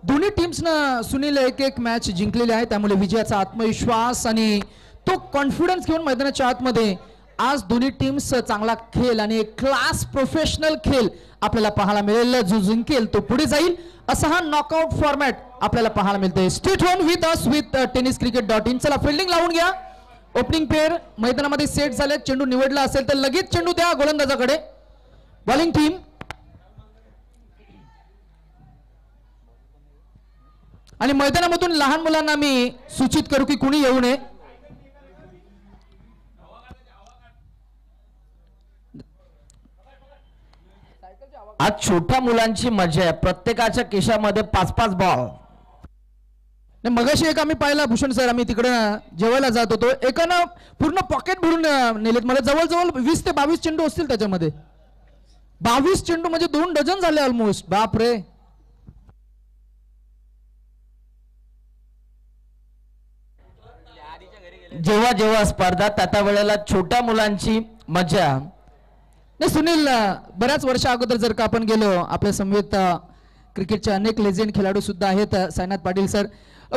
दोन्ही टीम्सनं सुनील एक एक मॅच जिंकलेली आहे, त्यामुळे विजयाचा आत्मविश्वास आणि तो कॉन्फिडन्स घेऊन मैदानाच्या आतमध्ये आज दोन्ही टीम्स चांगला खेळ आणि क्लास प्रोफेशनल खेळ आपल्याला पाहायला मिळेल. जो जिंकेल तो पुढे जाईल असा हा नॉकआउट फॉर्मॅट आपल्याला पाहायला मिळते. स्टेट होन विथ अस विथ tenniscricket.in. चला फिल्डिंग लावून घ्या. ओपनिंग पेअर मैदानामध्ये सेट झाले. चेंडू निवडला असेल तर लगेच चेंडू द्या गोलंदाजाकडे. बॉलिंग टीम आणि मैदानामधून लहान मुलांना मी सूचित करू की कुणी येऊ नये. आज छोट्या मुलांची मजा आहे. प्रत्येकाच्या खिशामध्ये 5-5 बॉल. मगाशी एक आम्ही पाहिला भूषण सर, आम्ही तिकडे जेवायला जात होतो, एकानं पूर्ण पॉकेट भरून नेलेत. मला जवळजवळ 20 ते 22 चेंडू असतील त्याच्यामध्ये. 22 चेंडू म्हणजे 2 डझन झाले ऑलमोस्ट. बाप रे. जेव्हा जेव्हा स्पर्धा त्या वेळेला छोट्या मुलांची मजा. नाही सुनील, बऱ्याच वर्षा अगोदर जर का आपण गेलो, आपल्या समवेत क्रिकेटचे अनेक लेजेंड खेळाडू सुद्धा आहेत. साईनाथ पाटील सर,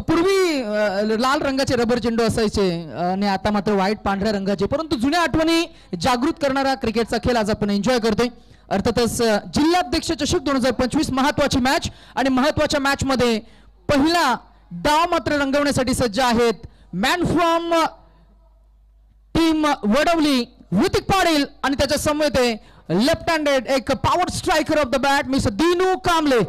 पूर्वी लाल रंगाचे रबर चेंडू असायचे आणि आता मात्र व्हाईट पांढऱ्या रंगाचे, परंतु जुन्या आठवणी जागृत करणारा क्रिकेटचा खेळ आज आपण एन्जॉय करतोय. अर्थातच जिल्हाध्यक्ष चषक 2025 महत्वाची मॅच आणि महत्वाच्या मॅच मध्ये पहिला डाव मात्र रंगवण्यासाठी सज्ज आहेत man from team Wadavali Hrithik Patil आणि त्याच्या समवेत लेफ्ट हँडेड एक power striker of the bat miss Dinu Kamble.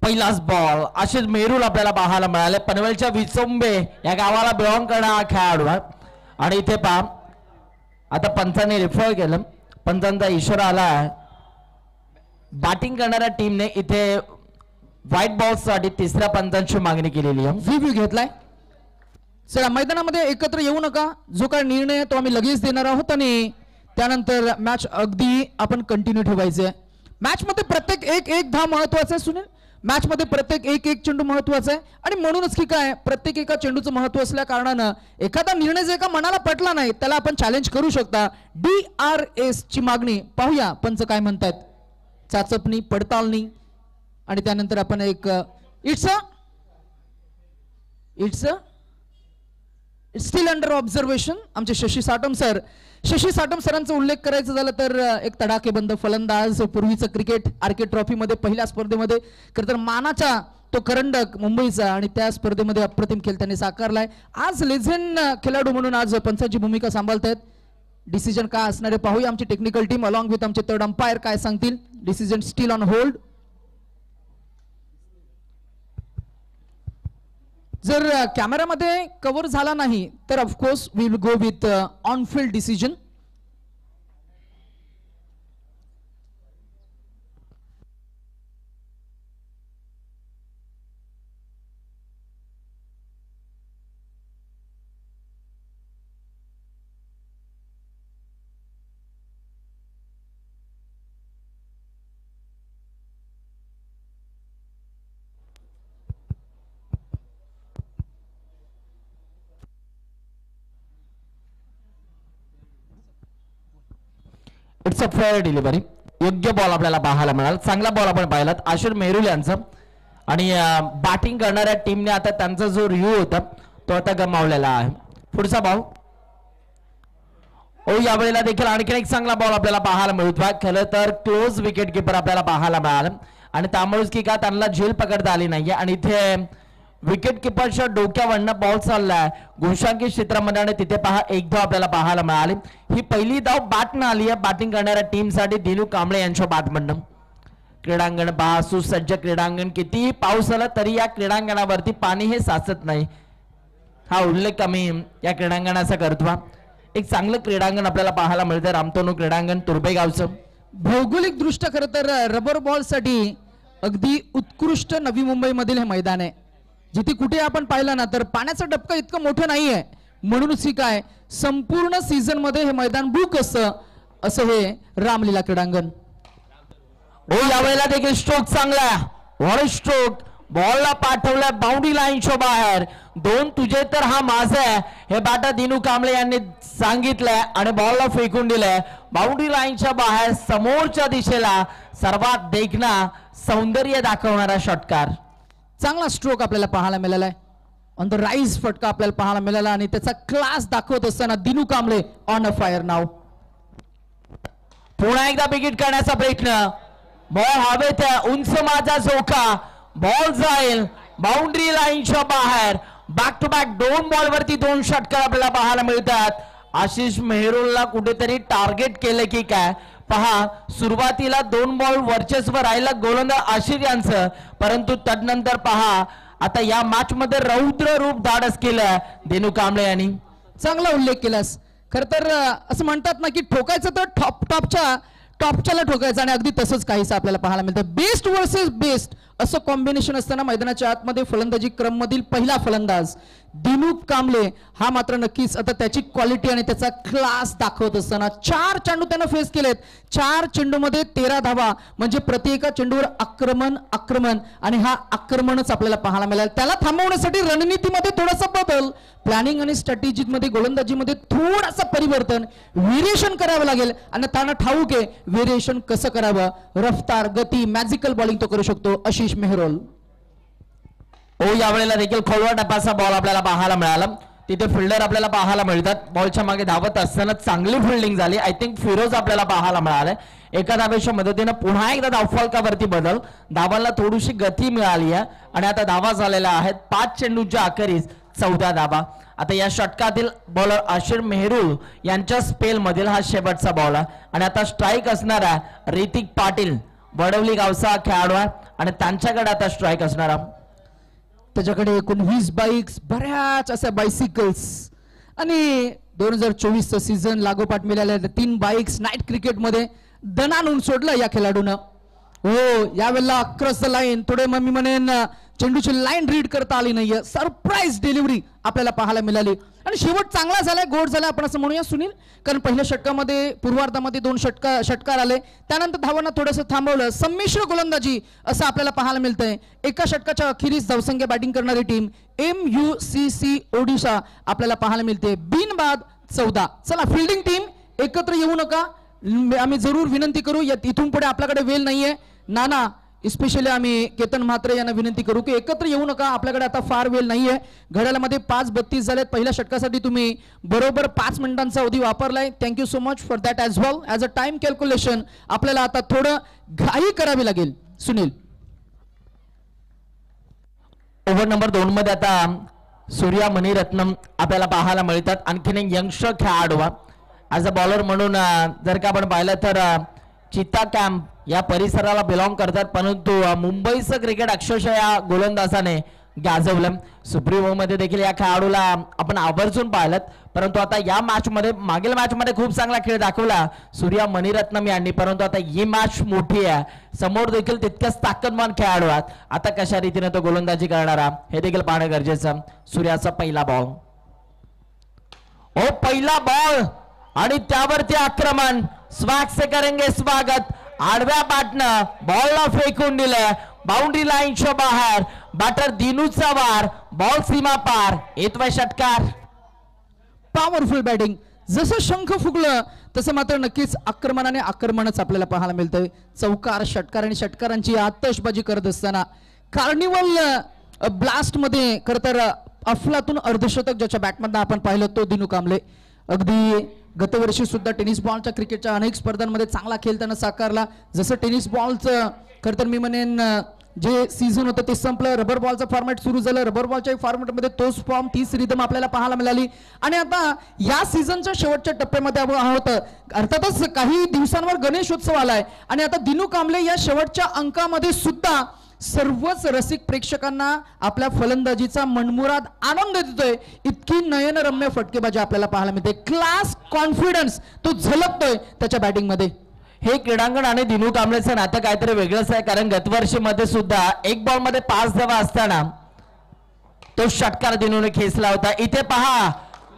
पहिलाच बॉल आशिष मेहरुल आपल्याला पाहायला मिळाले. पनवेलच्या विचंबे या गावाला बिलॉंग करणारा खेळाडू आणि इथे पहा आता पंचांनी रिफर केलं. पंचांचा इशारा आला. बॅटिंग करणाऱ्या टीमने इथे व्हाईट बॉल साठी तिसऱ्या पंचांची मागणी केलेली आहे. व्ह्यू घेतलाय. चला मैदानामध्ये एकत्र येऊ नका. जो काय निर्णय तो आम्ही लगेच देणार आहोत आणि त्यानंतर मॅच अगदी आपण कंटिन्यू ठेवायचे. मॅच मध्ये प्रत्येक एक धाव महत्वाचा आहे सुनील. मॅच मध्ये प्रत्येक एक चेंडू महत्वाचा आहे आणि म्हणूनच की काय प्रत्येक एका चेंडूचं महत्व असल्या कारणानं एखादा निर्णय जे का मनाला पटला नाही त्याला आपण चॅलेंज करू शकता. DRS ची मागणी पाहूया पंच काय म्हणतात. चाचपणी, पडताळणी आणि त्यानंतर आपण एक इट्स स्टील अंडर ऑब्झर्वेशन. आमचे शशी साटम सरांचा उल्लेख करायचा झाला तर एक तडाखेबंद फलंदाज, पूर्वीचं क्रिकेट आरके ट्रॉफी मध्ये पहिल्या स्पर्धेमध्ये खरं तर मानाचा तो करंडक मुंबईचा आणि त्या स्पर्धेमध्ये अप्रतिम खेळ त्यांनी साकारलाय. आज लेजेंड खेळाडू म्हणून आज पंचाची भूमिका सांभाळतायत. डिसिजन काय असणार आहे पाहूया. आमची टेक्निकल टीम अलॉंग विथ आमचे थर्ड अंपायर काय सांगतील. Decision still on hold. जर कॅमेरामध्ये कव्हर झाला नाही तर of course we will go with on field decision. It's a fair delivery. योग्य बॉल आपल्याला पाहायला मिळाला. चांगला बॉल आपण पाहिलात आशिष मेहरुल यांचा आणि बॅटिंग करणाऱ्या टीमने आता त्यांचा जो रिव्ह्यू होता तो आता गमावलेला आहे. पुढचा बॉल. यावेळेला देखील आणखी एक चांगला बॉल आपल्याला पाहायला मिळतोय. खरं तर क्लोज विकेट किपर आपल्याला पाहायला मिळाला आणि त्यामुळेच की का त्यांना झेल पकडता आली नाहीये आणि इथे विकेट किपरच्या डोक्यावरनं बॉल चाललाय घोषांकित क्षेत्रामध्ये आणि तिथे पहा एक धाव आपल्याला पाहायला मिळाली. ही पहिली धाव बॅटनं आली आहे बॅटिंग करणाऱ्या टीमसाठी दिनू कांबळे यांच्या बॅटमधनं. क्रीडांगण पहा सुसज्ज क्रीडांगण. कितीही पाऊस आला तरी या क्रीडांगणावरती पाणी हे साचत नाही. हा उल्लेख आम्ही या क्रीडांगणाचा करतो. एक चांगलं क्रीडांगण आपल्याला पाहायला मिळतं रामतनू क्रीडांगण तुर्भेगावचं. भौगोलिक दृष्ट्या खरं तर रबर बॉल साठी अगदी उत्कृष्ट नवी मुंबई मधील हे मैदान आहे. जिथे कुठे आपण पाहिलं ना तर पाण्याचं डबकं इतकं मोठं नाहीये म्हणूनच ही काय संपूर्ण सीझन मध्ये हे मैदान बुक असं हे रामलीला क्रीडांगण. यावेळेला देखील स्ट्रोक चांगला. What stroke. बॉलला पाठवल्या बाउंड्री लाईनच्या बाहेर. 2 तुझे तर हा माझा आहे हे बाटा दिनू कांबळे यांनी सांगितलंय आणि बॉलला फेकून दिलंय बाउंड्री लाईनच्या बाहेर समोरच्या दिशेला सर्वात देखणा सौंदर्य दाखवणारा षटकार. चांगला स्ट्रोक आपल्याला पाहायला मिळाला आहे. ऑन द राईज फटका आपल्याला पाहायला मिळाला आणि त्याचा क्लास दाखवत असताना Dinu Kamble on a fire नाव. पुन्हा एकदा विकेट करण्याचा प्रयत्न. बॉल हवेत उंच माझा झोका. बॉल जाईल बाउंड्री लाईनच्या बाहेर. बॅक टू बॅक 2 बॉल वरती 2 षटकार आपल्याला पाहायला मिळतात. आशिष मेहरुलला कुठेतरी टार्गेट केलं की काय पहा. सुरुवातीला 2 बॉल वर्चस्व राहिलं गोलंदाज आशिष यांचं, परंतु तदनंतर पहा आता या मॅच मध्ये रौद्र रूप धाडस केलं दिनू कांबळे यांनी. चांगला उल्लेख केलास. खर तर असं म्हणतात ना की ठोकायचं तर टॉपच्याला ठोकायचं आणि अगदी तसंच काहीच आपल्याला पाहायला मिळतं. बेस्ट वर्सेस बेस्ट असं कॉम्बिनेशन असताना मैदानाच्या आतमध्ये फलंदाजी क्रम मधील पहिला फलंदाज दिनू कांबळे हा मात्र नक्कीच आता त्याची क्वालिटी आणि त्याचा क्लास दाखवत असताना 4 चेंडू त्यानं फेस केलेत. 4 चेंडूमध्ये 13 धावा म्हणजे प्रति एका चेंडूवर आक्रमण आणि हा आक्रमणच आपल्याला पाहायला मिळालं. त्याला थांबवण्यासाठी रणनीतीमध्ये थोडासा बदल, प्लॅनिंग आणि स्ट्रॅटेजीमध्ये गोलंदाजीमध्ये थोडासा परिवर्तन, व्हेरिएशन करावं लागेल आणि त्यांना ठाऊक आहे व्हेरिएशन कसं करावं. रफ्तार, गती, मॅजिकल बॉलिंग तो करू शकतो आशिष मेहरोल. यावेळेला देखील खोलवा टप्प्याचा बॉल आपल्याला पाहायला मिळाला. तिथे फिल्डर आपल्याला पाहायला मिळतात. बॉलच्या मागे धावत असताना चांगली फिल्डिंग झाली. आय थिंक फिरोज आपल्याला पाहायला मिळाले. एका धावेच्या मदतीने पुन्हा एकदा धावफलकावरती बदल. धावांना थोडीशी गती मिळाली आहे आणि आता धावा झालेल्या आहेत 5 चेंडूच्या अखेरीस 14 धावा. आता या षटकातील बॉलर आशिष मेहरुल यांच्या स्पेल मधील हा शेवटचा बॉल आहे आणि आता स्ट्राईक असणारा ऋतिक पाटील वडवली गावचा खेळाडू आहे आणि त्यांच्याकडे आता स्ट्राईक असणारा. त्याच्याकडे एकूण 20 बाईक्स, बऱ्याच अशा बायसिकल्स आणि 2024चं सीझन लागोपाठ मिळाल्या 3 बाईक्स नाईट क्रिकेटमध्ये दणानून सोडलं या खेळाडूनं. हो यावेळेला क्रॉस द लाईन थोडे मी म्हणेन चेंडूची लाईन रीड करता आली नाहीये. सरप्राईज डिलिव्हरी आपल्याला पाहायला मिळाली आणि शेवट चांगला झालाय, गोड झाला आपण असं म्हणूया सुनील. कारण पहिल्या षटकामध्ये पूर्वार्धामध्ये 2 षटकार आले, त्यानंतर धावांना थोडंसं थांबवलं. संमिश्र गोलंदाजी असं आपल्याला पाहायला मिळतंय. एका षटकाच्या अखेरीस धावसंख्या बॅटिंग करणारी टीम MUCC ओडिशा आपल्याला पाहायला मिळते बिनबाद 14. चला फिल्डिंग टीम एकत्र येऊ नका, आम्ही जरूर विनंती करू. इथून पुढे आपल्याकडे वेळ नाहीये. नाना स्पेशली आम्ही केतन म्हात्रे यांना विनंती करू की एकत्र येऊ नका, आपल्याकडे आता फार वेळ नाहीये. घड्याळामध्ये 5:32 झालेत. पहिल्या षटकासाठी तुम्ही बरोबर 5 मिनिटांचा अवधी वापरलाय. Thank you so much for that as well. As a time calculation आपल्याला आता थोडं घाई करावी लागेल. सुनील ओव्हर नंबर 2 मध्ये आता सूर्या मणिरत्नम आपल्याला पाहायला मिळतात. आणखीन एक यंगस्टर खेळाडू ॲज अ बॉलर म्हणून जर का आपण पाहिलं तर चित्ता कॅम्प या परिसराला बिलॉंग करतात, परंतु मुंबईचं क्रिकेट अक्षरशः या गोलंदाजाने गाजवलं. सुप्रीमो मध्ये देखील या खेळाडूला आपण आवर्जून पाहिलं, परंतु आता या मॅच मध्ये मागील मॅच मध्ये खूप चांगला खेळ दाखवला सूर्या मणिरत्नम यांनी, परंतु आता ही मॅच मोठी आहे. समोर देखील तितकंच ताकदवान खेळाडू आहेत. आता कशा रीतीने तो गोलंदाजी करणारा हे देखील पाहणं गरजेचं. सूर्याचा पहिला बॉल, पहिला बॉल आणि त्यावरती आक्रमण. स्वॅग से करेंगे स्वागत. आडव्या बॅटनं बॉलला फेकून दिलं बाउंड्री लाईनच्या बाहेर. बॅटर दिनूचा वार, बॉल सीमा पार. 1वा षटकार. Powerful batting. जसं शंख फुगलं तसं मात्र नक्कीच आक्रमणच आपल्याला पाहायला मिळतंय. चौकार, षटकार आणि षटकारांची आतषबाजी करत असताना कार्निवल ब्लास्ट मध्ये खरं तर अफलातून अर्धशतक ज्याच्या बॅटमधनं आपण पाहिलं तो दिनू कांबळे. अगदी गतवर्षी सुद्धा टेनिस बॉलच्या क्रिकेटच्या अनेक स्पर्धांमध्ये चांगला खेळ त्यानं साकारला. जसं टेनिस बॉलचं खरं तर मी म्हणेन जे सीझन होतं ते संपलं, रबर बॉलचं फॉर्मॅट सुरू झालं. रबर बॉलच्या फॉर्मॅटमध्ये तोच फॉर्म, तीच रिदम आपल्याला पाहायला मिळाली. आणि आता या सीझनच्या शेवटच्या टप्प्यामध्ये आपण आहोत. अर्थातच काही दिवसांवर गणेशोत्सव आलाय आणि आता दिनू कांबळे या शेवटच्या अंकामध्ये सुद्धा सर्वच रसिक प्रेक्षकांना आपल्या फलंदाजीचा मनमुराद आनंद देतोय. इतकी नयनरम्य फटकेबाजी आपल्याला पाहायला मिळते. क्लास, कॉन्फिडन्स तो झलकतोय त्याच्या बॅटिंग मध्ये. हे क्रीडांगण आणि दिनू कांबळेचं नातं काहीतरी वेगळंच आहे, कारण गतवर्षी मध्ये सुद्धा 1 बॉल मध्ये 5 धावा असताना तो षटकार दिनूने खेचला होता. इथे पहा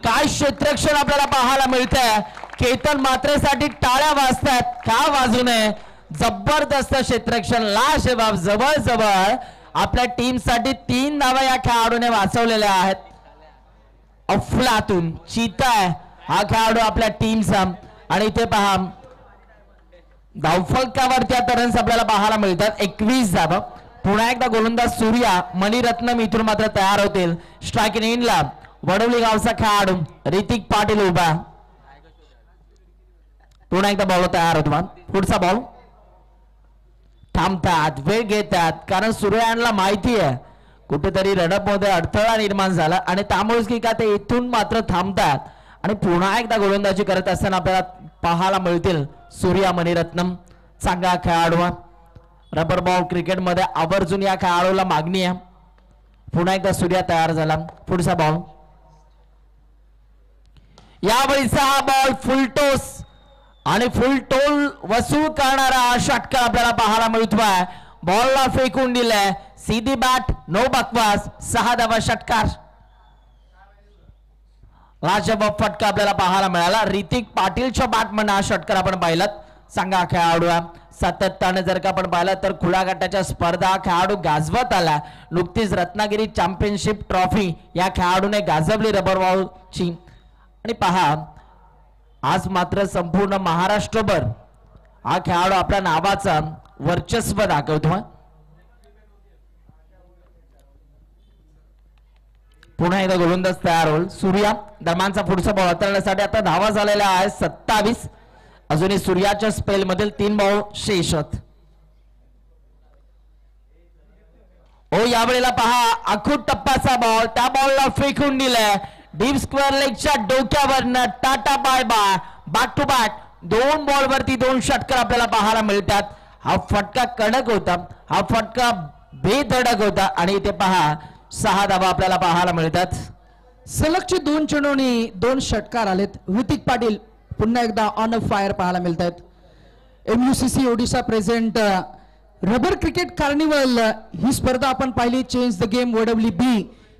काय क्षेत्ररक्षण आपल्याला पाहायला मिळतंय. केतन म्हात्रेसाठी टाळ्या वाजतात, का वाजू नये. जबरदस्त क्षेत्ररक्षण, लाजवाब. जवळ आपल्या टीम साठी 3 धावा या खेळाडूने वाचवलेल्या आहेत. अफलातून चिता हा खेळाडू आपल्या टीमचा आणि इथे पहा धावफलकावरती आता रन्स आपल्याला पाहायला मिळतात 21 धावा. पुन्हा एकदा गोलंदाज सूर्या मणिरत्नम इथून मात्र तयार होतील. स्ट्राईक इनला वडवली गावचा खेळाडू ऋतिक पाटील उभा. पुन्हा एकदा बॉल तयार होतो. पुढचा बॉल थांबतात वेळ घेतात कारण सूर्याला माहिती आहे कुठेतरी रनअप मध्ये अडथळा निर्माण झाला आणि त्यामुळेच की का ते इथून मात्र थांबतात आणि पुन्हा एकदा गोलंदाजी करत असताना आपल्याला पाहायला मिळतील सूर्या मणिरत्नम. चांगला खेळाडू रबर बॉल क्रिकेटमध्ये आवर्जून या खेळाडूला मागणी आहे. पुन्हा एकदा सूर्या तयार झाला. पुढचा बॉल यावेळीचा हा बॉल फुलटोस आणि फुल टोल वसूल करणारा षटकार आपल्याला पाहायला मिळतोय. बॉलला फेकून दिलाय सीधी बॅट नो बकवास 6 धावा षटकार. लाजवाब फटका आपल्याला पाहायला मिळाला. ऋतिक पाटीलच्या बॅटमन हा षटकार आपण पाहिलात. चांगला खेळाडू सातत्याने जर का आपण पाहिलं तर खुल्या गटाच्या स्पर्धा खेळाडू गाजवत आला. नुकतीच रत्नागिरी चॅम्पियनशिप ट्रॉफी या खेळाडूने गाजवली रबर बॉलची आणि पहा आज मात्र संपूर्ण महाराष्ट्रभर हा खेळाडू आपल्या नावाचा वर्चस्व दाखवतो. पुन्हा एकदा गोलंदाज तयार होईल. सूर्या दरम्यानचा पुढचा बॉल हाताळण्यासाठी आता धावा झालेल्या आहेत 27. अजूनही सूर्याच्या स्पेल मधील 3 बॉल शेष आहेत. ओ यावेळेला पहा अखूट टप्प्याचा बॉल त्या बॉलला फेकून दिलाय डीप स्क्वेअर लेगच्या डोक्यावरनं tata bye bye. Back to back 2 ball वरती 2 षटकार आपल्याला पाहायला मिळतात. हा फटका कडक होता. हा फटका बेधडक होता आणि इथे पहा 6 धावा आपल्याला पाहायला मिळतात. सलगचे 2 चेंडूंनी 2 षटकार आलेत. ऋतिक पाटील पुन्हा एकदा ऑन अ फायर पाहायला मिळत आहेत. MUCC Odisha present rubber cricket carnival ही स्पर्धा आपण पाहिली. चेंज द गेम WB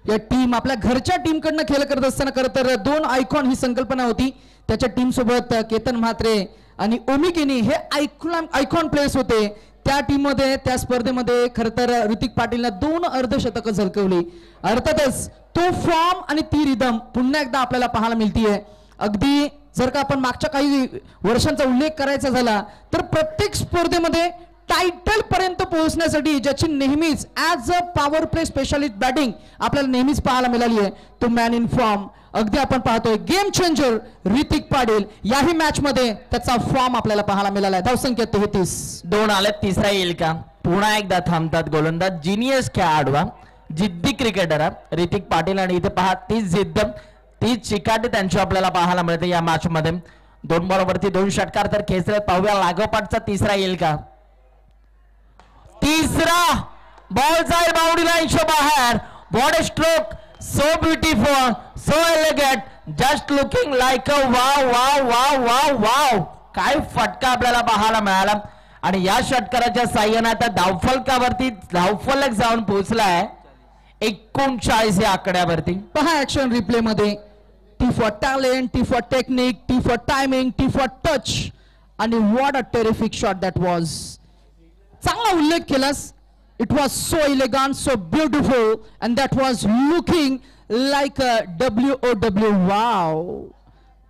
या टीम आपल्या घरच्या टीमकडनं खेळ करत असताना खरं तर 2 आयकॉन ही संकल्पना होती. त्याच्या टीम सोबत केतन म्हात्रे आणि ओमी केनी हे आयकॉन प्लेयर्स होते. त्या टीम मध्ये त्या स्पर्धेमध्ये खरं तर ऋतिक पाटीलने 2 अर्धशतकं झळकवली. अर्थातच तो फॉर्म आणि ती रिदम पुन्हा एकदा आपल्याला पाहायला मिळतीये. अगदी जर का आपण मागच्या काही वर्षांचा उल्लेख करायचा झाला तर प्रत्येक स्पर्धेमध्ये टायटल पर्यंत पोहोचण्यासाठी ज्याची नेहमीच as a power play specialist batting आपल्याला नेहमीच पाहायला मिळाली आहे तो मॅन इन फॉर्म. अगदी आपण पाहतोय गेम चेंजर ऋतिक पाटील. याही मॅच मध्ये त्याचा फॉर्म आपल्याला पाहायला मिळाला आहे. धावसंख्या 33. 2 आले. तिसरा येईल का? पुन्हा एकदा थांबतात गोलंदाज. जिनियस खेळाडू जिद्दी क्रिकेटर ऋतिक पाटील आणि इथे पहा तीच जिद्द तीच चिकाटी त्यांची आपल्याला पाहायला मिळते या मॅच मध्ये. 2 बॉलवरती 2 षटकार तर खेचले. पाहूया लागोपाठचा तिसरा येईल का? तिसरा बॉल जाईल बाउंड्री लाईनच्या बाहेर. What a stroke. So beautiful so elegant just looking like a wow wow wow wow wow. काय फटका आपल्याला पाहायला मिळाला आणि या षटकाराच्या साह्याने आता धावफलकावरती धावफलक जाऊन पोहोचलाय 39 या आकड्यावरती. पहा ऍक्शन रिप्ले मध्ये T for talent, T for technique, T for timing, T for touch आणि what a terrific shot that was. चांगला उल्लेख केलास. It was so elegant so beautiful and that was looking like a WOW wow.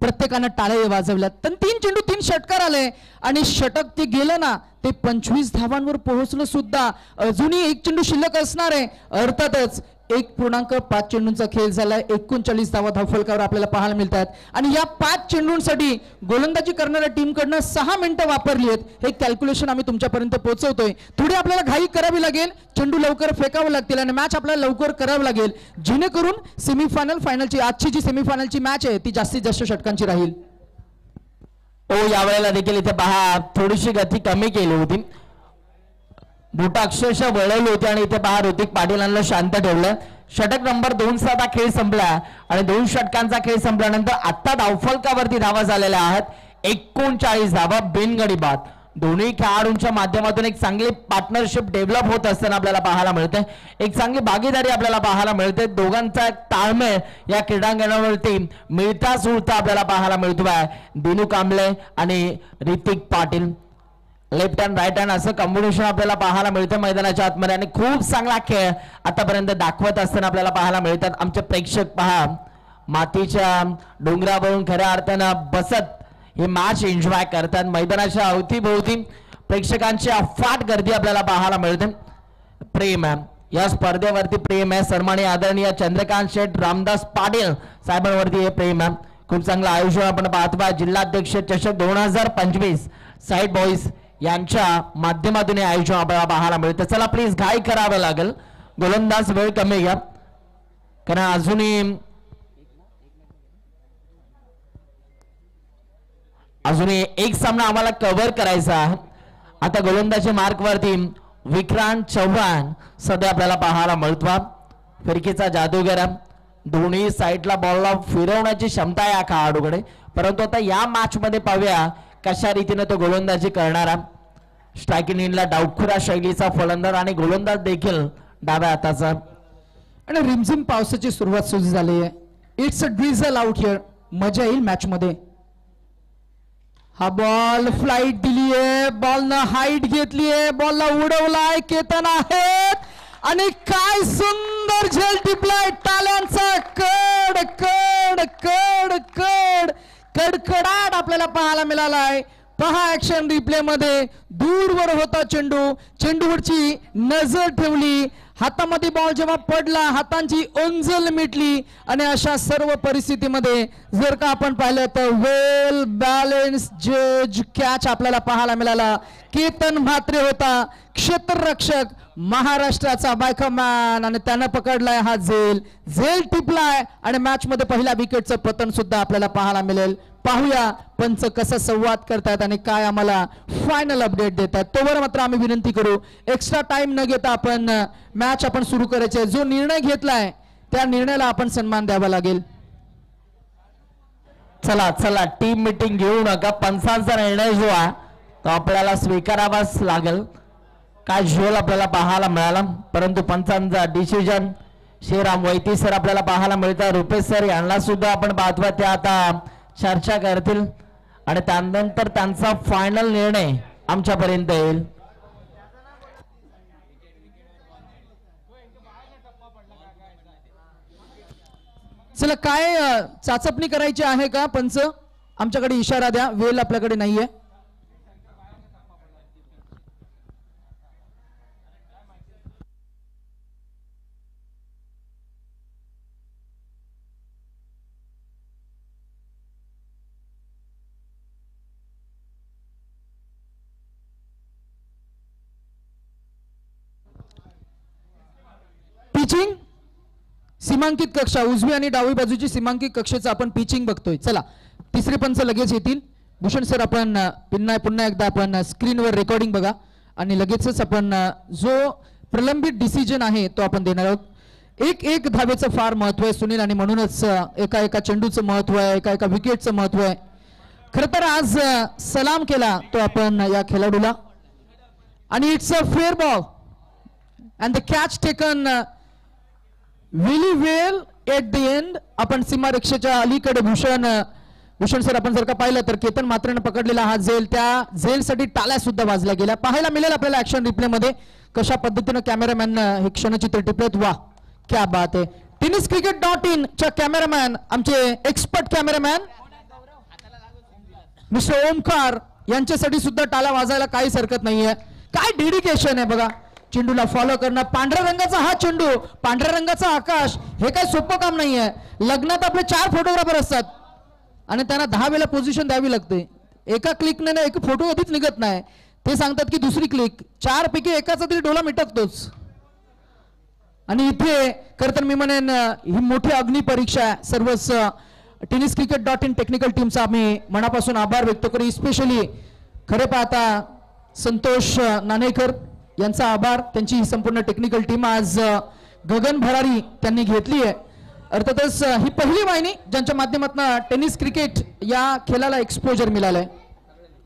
प्रत्येकानं टाळ्या वाजवल्यात. तर 3 चेंडू 3 षटकार आले आणि षटक ते गेलं ना ते 25 धावांवर पोहोचलं सुद्धा. अजूनही 1 चेंडू शिल्लक असणार आहे. अर्थातच 1.5 चेंडूंचा खेळ झालाय. 39 धावा धावफलकावर आपल्याला पाहायला मिळतात आणि या 5 चेंडूंसाठी गोलंदाजी करणाऱ्या टीमकडनं 6 मिनिटं वापरली आहेत. हे कॅल्क्युलेशन आम्ही तुमच्यापर्यंत पोहोचवतोय. थोडी आपल्याला घाई करावी लागेल. चेंडू लवकर फेकावे लागतील आणि मॅच आपल्याला लवकर करावी लागेल जेणेकरून सेमीफायनल फायनलची आजची जी सेमीफायनलची मॅच आहे ती जास्तीत जास्त षटकांची राहील. यावेळेला देखील इथे पहा थोडीशी गती कमी केली होती. बुट अक्षरशः वळवली होती आणि इथे पहा ऋतिक पाटीलांना शांत ठेवलं. षटक नंबर 2 चा आता खेळ संपला आणि 2 षटकांचा खेळ संपल्यानंतर आता धावफलकावरती धावा झालेल्या आहेत 39 धावा बिनगडी बाद. दोन्ही खेळाडूंच्या माध्यमातून एक चांगली पार्टनरशिप डेव्हलप होत असताना आपल्याला पाहायला मिळते. एक चांगली भागीदारी आपल्याला पाहायला मिळते. दोघांचा एक ताळमेळ या क्रीडांगणावरती मिळता जुळता आपल्याला पाहायला मिळतोय. दिनू कांबळे आणि Hrithik Patil left hand right hand असं कॉम्बिनेशन आपल्याला पाहायला मिळतं मैदानाच्या आतमध्ये आणि खूप चांगला खेळ आतापर्यंत दाखवत असताना आपल्याला पाहायला मिळतात. आमचे प्रेक्षक पहा मातीच्या डोंगरावरून खऱ्या अर्थानं बसत हे मॅच एन्जॉय करतात. मैदानाच्या अवतीभोवती प्रेक्षकांची अफाट गर्दी आपल्याला पाहायला मिळते. प्रेम या स्पर्धेवरती प्रेम आहे. सन्माननीय आदरणीय चंद्रकांत शेठ रामदास पाटील साहेबांवरती हे प्रेम आहे. खूप चांगलं आयोजन आपण पाहतो. जिल्हाध्यक्ष चषक 2025 साईड बॉईज यांच्या माध्यमातून हे आयोजन आपल्याला पाहायला मिळतं. चला प्लीज घाई करावं लागेल. गोलंदाज वेळ कमी घ्या कारण अजूनही एक सामना आम्हाला कव्हर करायचा आहे. आता गोलंदाजी मार्क वरती विक्रांत चव्हाण सध्या आपल्याला पाहायला मिळतो. फिरकीचा जादूगर दोन्ही साईडला बॉलला फिरवण्याची क्षमता या खेळाडूकडे. परंतु आता या मॅच मध्ये पाहूया कशा रीतीने तो गोलंदाजी करणारा. स्ट्रायकिंग इनला डावखुरा शैलीचा फलंदाज आणि गोलंदाज देखील डाव्या हाताचा. आणि रिमझिम पावसाची सुरुवात सुरू झाली आहे. It's a drizzle out here. मजा येईल मॅच मध्ये. हा बॉल फ्लाइट दिलीये. बॉलनं हाईट घेतलीये. बॉलला उडवलाय. केतन आहेत आणि काय सुंदर झेल टिपलाय. टाळ्यांचा कड कड कड कड कडकडाट आपल्याला पाहायला मिळालाय. पहा ऍक्शन रिप्ले मध्ये दूरवर होता चेंडू. चेंडूवरची नजर ठेवली. हातामध्ये बॉल जेव्हा पडला हातांची ओंजल मिटली आणि अशा सर्व परिस्थितीमध्ये जर का आपण पाहिलं तर वेल बॅलेन्स जज कॅच आपल्याला पाहायला मिळाला. केतन म्हात्रे होता क्षेत्ररक्षक महाराष्ट्राचा बायकमॅन आणि त्यानं पकडलाय हा झेल टिपलाय आणि मॅच मध्ये पहिल्या विकेटचं पतन सुद्धा आपल्याला पाहायला मिळेल. पाहूया पंच कसा संवाद करतात आणि काय आम्हाला फायनल अपडेट देतात. तोवर मात्र आम्ही विनंती करू एक्स्ट्रा टाइम न घेता आपण मॅच आपण सुरू करायचे. जो निर्णय घेतलाय त्या निर्णयाला आपण सन्मान द्यावा लागेल. चला चला टीम मीटिंग घेऊ नका. पंचांचा निर्णय जो आहे तो आपल्याला स्वीकारावाच लागेल. काय झोल आपल्याला पाहायला मिळाला परंतु पंचांचा डिसिजन श्रीराम वैती सर आपल्याला पाहायला मिळतात. रुपेश सर यांना सुद्धा आपण पाहतो ते आता चर्चा करतील आणि त्यानंतर त्यांचा फायनल निर्णय आमच्यापर्यंत येईल. चला काय चाचपणी करायची आहे का पंच? आमच्याकडे इशारा द्या. वेळ आपल्याकडे नाहीये. पिचिंग सीमांकित कक्षा उजवी आणि डावी बाजूची सीमांकित कक्षेचं आपण पिचिंग बघतोय. चला तिसरे पंच लगेच येतील. भूषण सर आपण पुन्हा एकदा आपण स्क्रीनवर रेकॉर्डिंग बघा आणि लगेचच आपण जो प्रलंबित डिसिजन आहे तो आपण देणार आहोत. एक धावेचं फार महत्व आहे सुनील आणि म्हणूनच एका चेंडूचं महत्व आहे. एका विकेटचं महत्व आहे. खरं तर आज सलाम केला तो आपण या खेळाडूला आणि it's a fair ball and the catch taken very well at the end. आपण सीमारेषेच्या अलीकडे भूषण सर आपण जर का पाहिलं तर केतन मात्रेनं पकडलेला हा झेल त्या झेलसाठी टाळ्या सुद्धा वाजल्या गेल्या. पाहायला मिळेल आपल्याला ऍक्शन रिप्ले मध्ये कशा पद्धतीनं कॅमेरामॅन हे क्षणचित्र टिपलेत. वा क्या बात आहे. tenniscricket.in च्या कॅमेरामॅन आमचे एक्सपर्ट कॅमेरामॅन मिस्टर ओमकार यांच्यासाठी सुद्धा टाळ्या वाजायला काहीच हरकत नाहीये. काय डेडिकेशन आहे बघा. चेंडूला फॉलो करणं. पांढऱ्या रंगाचा हा चेंडू पांढऱ्या रंगाचा आकाश हे काय सोपं काम नाहीये. लग्नात आपले 4 फोटोग्राफर असतात आणि त्यांना 10 वेळा पोझिशन द्यावी लागते. एका क्लिकने ना एक फोटो कधीच निघत नाही. ते सांगतात की दुसरी क्लिक 4 पैकी एकाचा तरी डोला मिटकतोच. आणि इथे खरं तर मी म्हणेन ही मोठी अग्नी परीक्षा आहे. सर्वच tenniscricket.in टेक्निकल टीमचा आम्ही मनापासून आभार व्यक्त करू. स्पेशली खरे पाहता संतोष नाणेकर यांचा आभार. त्यांची ही संपूर्ण टेक्निकल टीम आज गगन भरारी त्यांनी घेतली आहे. अर्थातच ही पहिली वाहिनी ज्यांच्या माध्यमातून टेनिस क्रिकेट या खेळाला एक्सपोजर मिळालंय.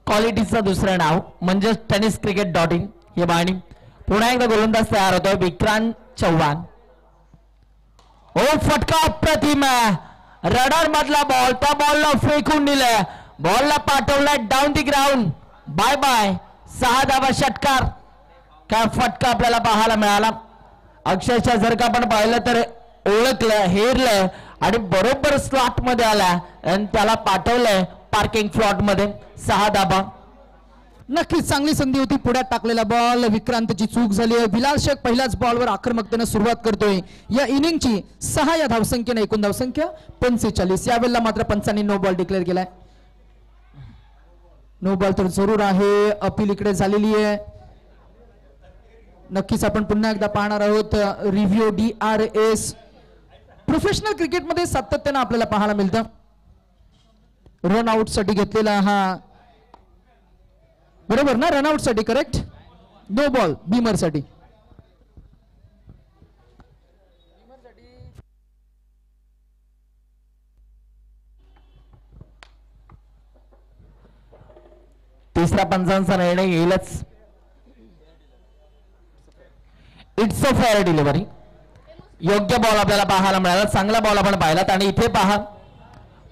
क्वालिटीचं दुसरं नाव म्हणजे tenniscricket.in ही वाहिनी. पुन्हा एकदा गोलंदाज तयार होतो विक्रांत चव्हाण. ओ फटका अप्रतिम. रडार मधला बॉल त्या बॉलला फेकून दिलं. बॉलला पाठवलाय down the ground. Bye bye. 6 धावा षटकार. काय फटका आपल्याला पाहायला मिळाला. अक्षरशः जर का आपण पाहिलं तर ओळखलं हेरलं आणि बरोबर स्लॉट मध्ये आला आणि त्याला पाठवलंय पार्किंग फ्लॉट मध्ये 6 धाबा. नक्कीच चांगली संधी होती. पुढ्यात टाकलेला बॉल विक्रांतची चूक झाली आहे. बिलाल शेख पहिल्याच बॉलवर आक्रमकतेने सुरुवात करतोय. या इनिंगची 6 या धावसंख्येने एकूण धावसंख्या 45. यावेळेला मात्र पंचांनी नो बॉल डिक्लेअर केलाय. नो बॉल तर जरूर आहे. अपील इकडे झालेली आहे. नक्कीच आपण पुन्हा एकदा पाहणार आहोत रिव्ह्यू DRS. प्रोफेशनल क्रिकेटमध्ये सातत्यानं आपल्याला पाहायला मिळतं. रन आउट साठी घेतलेला हा बरोबर ना, रनआउट साठी करेक्ट. नो बॉल बीमर साठी. तिसऱ्या पंचांचा निर्णय येईलच. It's a fair delivery. योग्य बॉल आपल्याला पाहायला मिळाला. चांगला बॉल आपण पाहिलात. आणि इथे पहा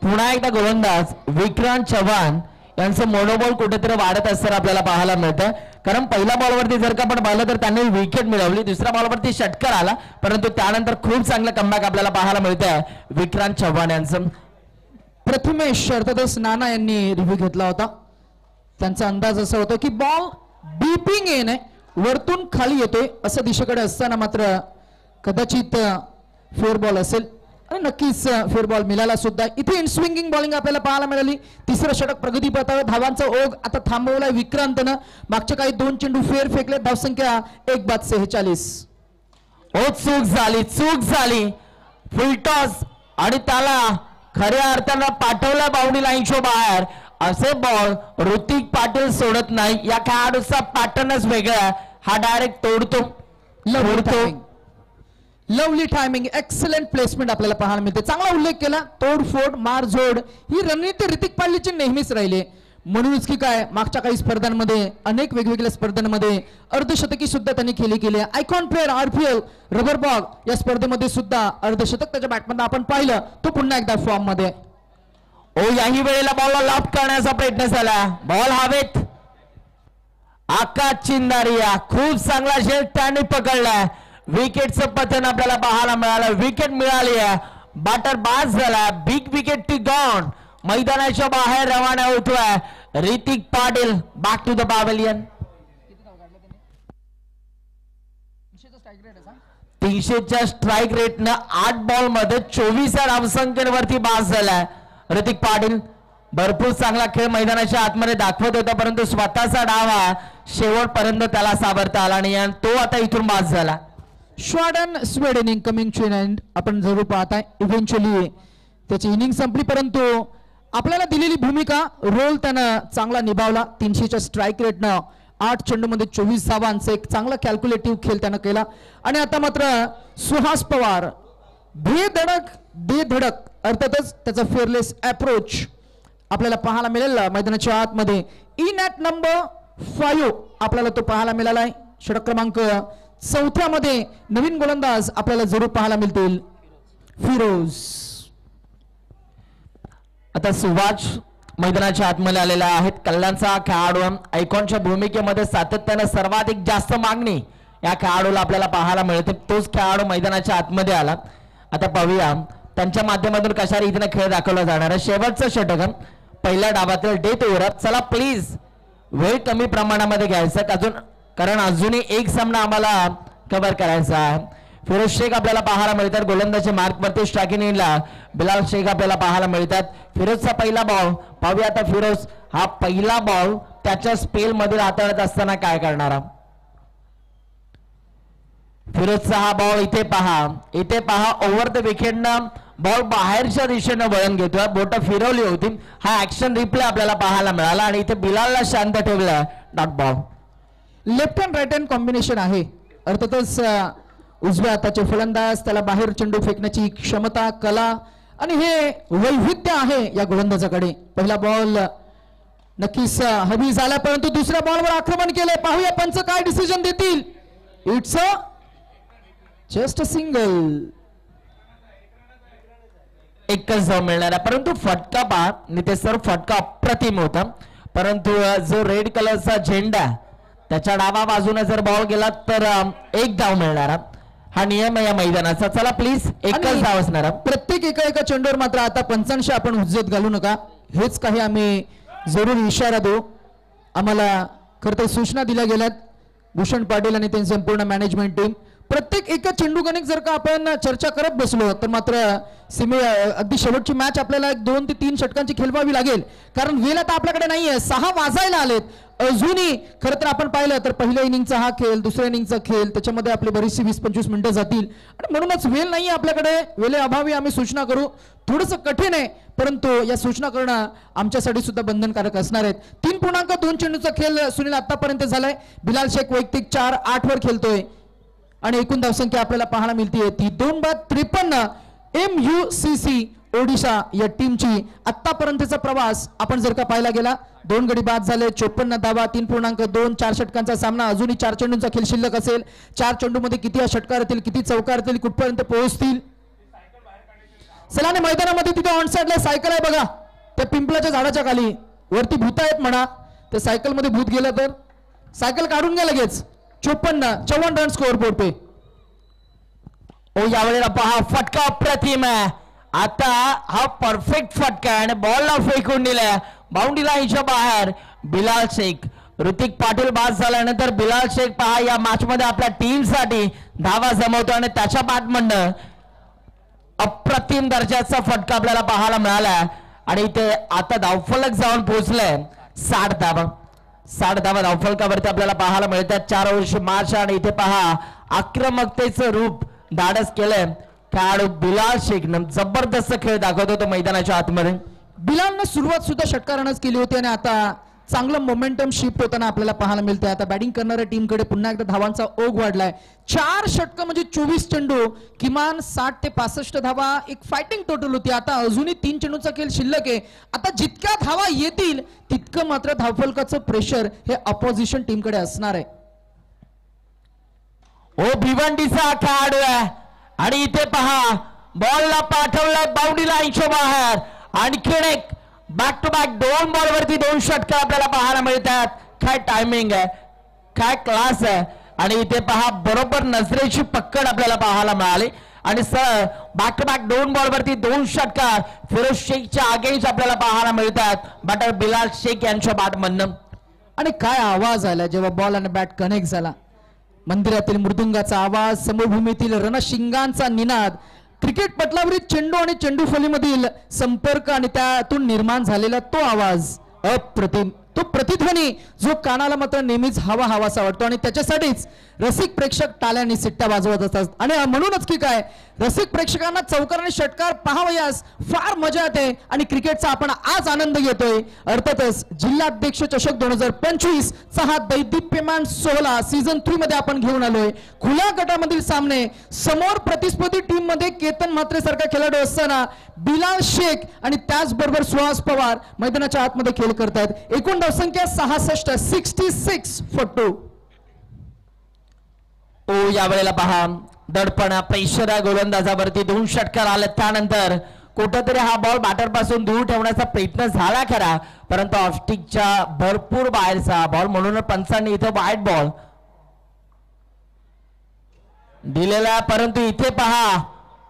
पुन्हा एकदा गोलंदाज विक्रांत चव्हाण यांचं मोनोबॉल कुठेतरी वाढत असताना आपल्याला पाहायला मिळतं. कारण पहिल्या बॉलवरती जर का आपण पाहिलं तर त्यांनी विकेट मिळवली. दुसऱ्या बॉलवरती षटकार आला, परंतु त्यानंतर खूप चांगलं कमबॅक आपल्याला पाहायला मिळतंय विक्रांत चव्हाण यांचं. प्रथमेश अर्थातच नाना यांनी रिव्ह्यू घेतला होता. त्यांचा अंदाज असा होता की बॉल बीपिंग येणे वरतून खाली येतोय असं दिशेकडे असताना मात्र कदाचित फेअर बॉल असेल. आणि नक्कीच फेअर बॉल मिळाला सुद्धा. इथे इन स्विंगिंग बॉलिंग आपल्याला पाहायला मिळाली. तिसरं षटक प्रगतीपथावर. धावांचा ओघ आता थांबवलाय विक्रांतनं. मागच्या काही 2 चेंडू फेअर फेकले. धावसंख्या 1/46. चूक झाली फुलटॉस आणि त्याला खऱ्या अर्थानं पाठवला बाउंड्री लाईनच्या बाहेर. असे बॉल ऋतिक पाटील सोडत नाही. या खेळाडूचा पॅटर्नच वेगळा. हा डायरेक्ट तोडतो. लवली टायमिंग, एक्सलंट प्लेसमेंट आपल्याला पाहायला मिळते. चांगला उल्लेख केला. तोडफोड मारझोड ही रणनीती ऋतिक पाटीलची नेहमीच राहिली. म्हणूनच की काय मागच्या काही स्पर्धांमध्ये अनेक वेगवेगळ्या स्पर्धांमध्ये अर्धशतकी सुद्धा त्यांनी केली. आयकॉन प्लेअर RPL रबर बॉग या स्पर्धेमध्ये सुद्धा अर्धशतक त्याच्या बॅटमध्ये आपण पाहिलं. तो पुन्हा एकदा फॉर्म मध्ये. याही वेळेला बॉलला लॉफ्ट करण्याचा प्रयत्न झाला. बॉल हवेत. आकाश चिंदारिया खूप चांगला झेल त्यांनी पकडलाय. विकेटचं पतन आपल्याला पाहायला मिळालं. विकेट मिळाली आहे. बॅटर बाद झाला. बिग विकेट टी गॉन. मैदानाच्या बाहेर रवाना होतोय Hrithik Patil. Back to the pavilion. 300च्या स्ट्राईक रेटनं 8 बॉल मध्ये 24 धावसंख्येवरती बाद झालाय ऋतिक पाटील. भरपूर चांगला खेळ मैदानाच्या आतमध्ये दाखवत होता, परंतु स्वतःचा डाव हा शेवटपर्यंत त्याला सावरता आला आणि तो आता इथून बाद झाला. श्वाडन स्वेडेन इनकमिंग टू एन एंड. आपण जरूर पाहताय इव्हेंच्युअली त्याची इनिंग संपली, परंतु आपल्याला दिलेली भूमिका रोल त्यानं चांगला निभावला. 300च्या स्ट्राईक रेटनं 8 चेंडूमध्ये 24 धावांचा एक चांगला कॅल्क्युलेटिव्ह खेळ त्यानं केला. आणि आता मात्र सुहास पवार बेधडक अर्थातच त्याचा फेअरलेस अप्रोच आपल्याला पाहायला मिळेल मैदानाच्या आतमध्ये. इन ॲट नंबर 5 आपल्याला तो पाहायला मिळाला आहे. षटक क्रमांक 4 मध्ये नवीन गोलंदाज आपल्याला जरूर पाहायला मिळतील फिरोज. आता सुभाष मैदानाच्या आतमध्ये आलेला आहेत. कल्याणचा खेळाडू आयकॉनच्या भूमिकेमध्ये सातत्यानं सर्वाधिक जास्त मागणी या खेळाडूला आपल्याला पाहायला मिळते. तोच खेळाडू मैदानाच्या आतमध्ये आला. आता पाहूया त्यांच्या माध्यमातून कशा रीतीने खेळ दाखवला जाणार आहे. शेवटचं षटक पहिल्या डावातील डेथ ओव्हर. चला प्लीज वेळ कमी प्रमाणामध्ये घ्यायचं अजून, कारण अजूनही एक सामना आम्हाला कव्हर करायचा आहे. फिरोज शेख आपल्याला पाहायला मिळतात गोलंदाजी मार्कवरती. स्ट्रायकिंग इनला बिलाल शेख आपल्याला पाहायला मिळतात. फिरोजचा पहिला बॉल पाहूया. आता फिरोज हा पहिला बॉल त्याच्या स्पेल मध्ये हाताळत असताना काय करणार. फिरोजचा हा बॉल इथे पहा ओव्हर द विकेटनं बॉल बाहेरच्या दिशेनं वळण घेतोय. बोट फिरवली होती. हा ऍक्शन रिप्ले आपल्याला पाहायला मिळाला आणि इथे बिलालला शांत ठेवलं. Dot ball. Left hand right hand combination आहे. अर्थातच उजव्या हाताचे फलंदाज, त्याला बाहेर चेंडू फेकण्याची क्षमता, कला आणि हे वैविध्य आहे या गोलंदाजाकडे. पहिला बॉल नक्कीच हवी झाला, परंतु दुसऱ्या बॉलवर आक्रमण केलंय. पाहूया पंच काय डिसिजन देतील. It's a just a single. एकच धाव मिळणार आहे, परंतु फटका पहा नितेश सर. फटका अप्रतिम होता, परंतु जो रेड कलरचा झेंडा त्याच्या डावा बाजूने जर बॉल गेला तर 1 धाव मिळणार. हा नियम आहे या मैदानाचा. चला प्लीज एकच आणि धाव असणार. प्रत्येक एका चेंडूवर मात्र आता पंचांशी आपण हुज्जत घालू नका, हेच काही आम्ही जरूर इशारा देऊ. आम्हाला खरं तर सूचना दिल्या गेल्यात भूषण पाटील आणि त्यांची संपूर्ण मॅनेजमेंट टीम. प्रत्येक एका चेंडू गणिक जर का आपण चर्चा करत बसलो तर मात्र अगदी शेवटची मॅच आपल्याला 2 ते 3 षटकांची खेळवावी लागेल, कारण वेळ आता आपल्याकडे नाहीये. 6 वाजायला आलेत अजूनही. खरं तर आपण पाहिलं तर पहिल्या इनिंगचा हा खेळ, दुसऱ्या इनिंगचा खेळ, त्याच्यामध्ये आपली बरीचशी 20-25 मिनिटं जातील आणि म्हणूनच वेळ नाहीये आपल्याकडे. वेळेअभावी आम्ही सूचना करू, थोडंसं कठीण आहे, परंतु या सूचना करणं आमच्यासाठी सुद्धा बंधनकारक असणार आहेत. 3.2 चेंडूचा खेळ सुनील आतापर्यंत झालाय. बिलाल शेख वैयक्तिक 4-8 वर खेळतोय आणि एकूण धावसंख्या आपल्याला पाहायला मिळते ती 2-53. MUCC ओडिशा या टीमची आतापर्यंतचा प्रवास आपण जर का पाहायला गेला, 2 गडी बाद झाले, 54 धावा, 3.2, 4 षटकांचा सामना. अजूनही 4 चेंडूंचा खेळ शिल्लक असेल. 4 चेंडूमध्ये किती षटकार येतील, किती चौकार येतील, कुठपर्यंत पोहोचतील. सलाने मैदानामध्ये तिथे ऑनसाइडला सायकल आहे बघा, त्या पिंपलाच्या झाडाच्या खाली वरती भूत आहेत म्हणा, त्या सायकल मध्ये भूत गेलं तर सायकल काढून घ्या लगेच. 54 रन स्कोअर बोर्ड पे. ओ यावेळेला पहा फटका अप्रतिम आहे. आता हा परफेक्ट फटका आहे आणि बॉलला फेकून दिलाय बाउंड्री लाईनच्या बाहेर. बिलाल शेख, ऋतिक पाटील बाद झाल्यानंतर बिलाल शेख पहा या मॅच मध्ये आपल्या टीम साठी धावा जमवतो आणि त्याच्या बॅटमधनं अप्रतिम दर्जाचा फटका आपल्याला पाहायला मिळाला आणि इथे आता धावफलक जाऊन पोहोचलंय 60 धावा. 60 धावा धावफलकावरती आपल्याला पाहायला मिळतात. 4 वर्ष मार्च आणि इथे पहा आक्रमकतेचं रूप धाडस केलंय खेळाडू बिलाल शेखनं. जबरदस्त खेळ दाखवतो तो मैदानाच्या आतमध्ये. बिलालनं सुरुवात सुद्धा षटकारानंच केली होती आणि आता चांगलं मोमेंटम शिफ्ट होताना आपल्याला पाहायला मिळतंय. आता बॅटिंग करणाऱ्या टीमकडे पुन्हा एकदा धावांचा ओघ वाढलाय. 4 षटकं म्हणजे 24 चेंडू, किमान 60 ते 65 धावा एक फायटिंग टोटल होती. आता अजूनही 3 चेंडूचा खेळ शिल्लक आहे. आता जितक्या धावा येतील तितकं मात्र धावफलकाचं प्रेशर हे अपोजिशन टीमकडे असणार आहे. ओ भिवंडीचा खेळाडू आहे आणि इथे पहा बॉलला पाठवलाय बाउंड्री लाईनच्या बाहेर. आणखीन एक बॅक टू बॅक 2 बॉलवरती 2 षटकं आपल्याला पाहायला मिळतात. काय टायमिंग आहे, काय क्लास आहे. आणि इथे पहा बरोबर नजरेची पकड आपल्याला पाहायला मिळाली आणि सर बॅक टू बॅक 2 बॉलवरती 2 षटकार फिरोज शेखच्या अगेन्स्ट आपल्याला पाहायला मिळतात बॅटर बिलाल शेख यांच्या बॅटमधनं. आणि काय आवाज आला जेव्हा बॉल आणि बॅट कनेक्ट झाला. मंदिरातील मृदुंगाचा आवाज, समभूमीतील रणशिंगांचा निनाद, क्रिकेट पटलावरील चेंडू आणि चेंडू फलीमधील संपर्क आणि त्यातून निर्माण झालेला तो आवाज अप्रतिम. तो प्रतिध्वनी जो कानाला मात्र नेहमीच हवासा वाटतो आणि त्याच्यासाठीच रसिक प्रेक्षक टाळ्यांनी सिट्ट्या वाजवत असतात. आणि म्हणूनच की काय रसिक प्रेक्षकांना चौकार आणि षटकार पाहावयास फार मजा येते आणि क्रिकेटचा आपण आज आनंद घेतोय. अर्थातच जिल्हाध्यक्ष चषक 2025 चा हा दैदिप्यमान सोहळा सीझन 3 मध्ये आपण घेऊन आलोय. खुल्या गटामधील सामने समोर प्रतिस्पर्धी टीम मध्ये केतन म्हात्रे सारखा खेळाडू असताना बिलाल शेख आणि त्याचबरोबर सुहास पवार मैदानाच्या आतमध्ये खेळ करतात. एकूण धावसंख्या 66 for 2. ओ यावेळेला पहा दडपणा पैशरा गोलंदाजावरती 2 षटकार आले. त्यानंतर कुठेतरी हा बॉल बॅटर पासून दूर ठेवण्याचा प्रयत्न झाला खरा, परंतु ऑफस्टिकच्या भरपूर बाहेरचा बॉल म्हणून पंचांनी इथे वाईट बॉल दिलेला. परंतु इथे पहा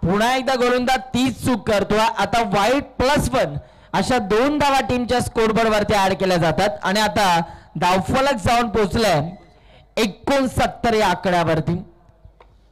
पुन्हा एकदा गोलंदाज तीच चूक करतोय. आता वाईट +1 अशा 2 धावा टीमच्या स्कोरबोर्ड वरती ऍड केल्या जातात आणि आता धावफलक जाऊन पोहोचलंय 69 या आकड्यावरती.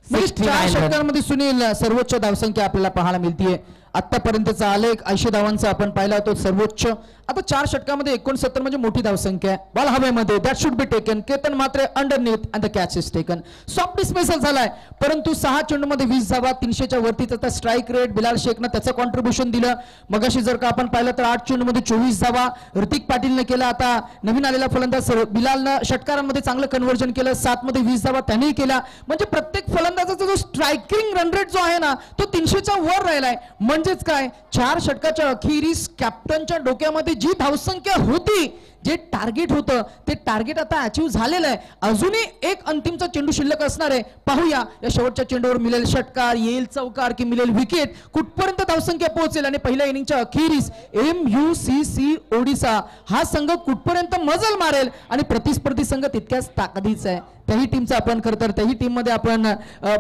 4 षटकांमध्ये सुनील सर्वोच्च धावसंख्या आपल्याला पाहायला मिळतीये. आतापर्यंतचा आलेख 80 धावांचा आपण पाहिला होतो सर्वोच्च. आता 4 षटकामध्ये 69 म्हणजे मोठी धावसंख्या. बॉल हवेमध्ये that should be taken. Ketan मात्र underneath and the catch is taken. Soft dismissal झालाय, परंतु 6 चेंडूमध्ये 20 धावा, 300च्या वरतीच आता स्ट्राईक रेट. बिलाल शेखनं त्याचं कॉन्ट्रीब्युशन दिलं. मगाशी जर का आपण पाहिलं तर 8 चेंडूमध्ये 24 धावा ऋतिक पाटीलने केला. आता नवीन आलेला फलंदाज बिलालनं षटकारांमध्ये चांगलं कन्व्हर्जन केलं. 7 मध्ये 20 धावा त्यांनी केला. म्हणजे प्रत्येक फलंदाजाचा जो स्ट्रायकिंग रन रेट जो आहे ना तो 300च्या वर राहिलाय. म्हणजेच काय 4 षटकाच्या अखेरीस कॅप्टनच्या डोक्यामध्ये जी धावसंख्या होती जे टार्गेट होतं ते टार्गेट आता अचीव झालेलं आहे. अजूनही एक अंतिमचा चेंडू शिल्लक असणार आहे. पाहूया या शेवटच्या चेंडूवर मिळेल षटकार, येईल चौकार की मिळेल विकेट, कुठपर्यंत धावसंख्या पोहोचेल आणि पहिल्या इनिंगच्या अखेरीस MUCC ओडिसा हा संघ कुठपर्यंत मजल मारेल आणि प्रतिस्पर्धी संघ तितक्याच ताकदीचा आहे. त्याही टीमचा आपण खरं तर त्याही टीम मध्ये आपण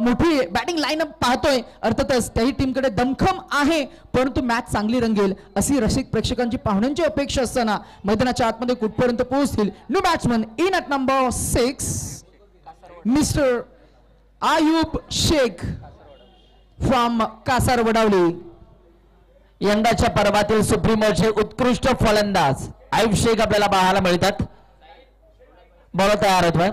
मोठी बॅटिंग लाईनअप पाहतोय. अर्थातच त्याही टीमकडे दमखम आहे, परंतु मॅच चांगली रंगेल अशी रसिक प्रेक्षकांची पाहुण्यांची अपेक्षा असताना मैदानाच्या आतमध्ये कुठपर्यंत पोहोचतील. New batsman in at number 6 mister Ayub Shaikh from Kasar Vadavali. यंदाच्या पर्वातील सुप्रीमोचे उत्कृष्ट फलंदाज आयुब शेख आपल्याला पाहायला मिळतात. बॉल तयार होतोय.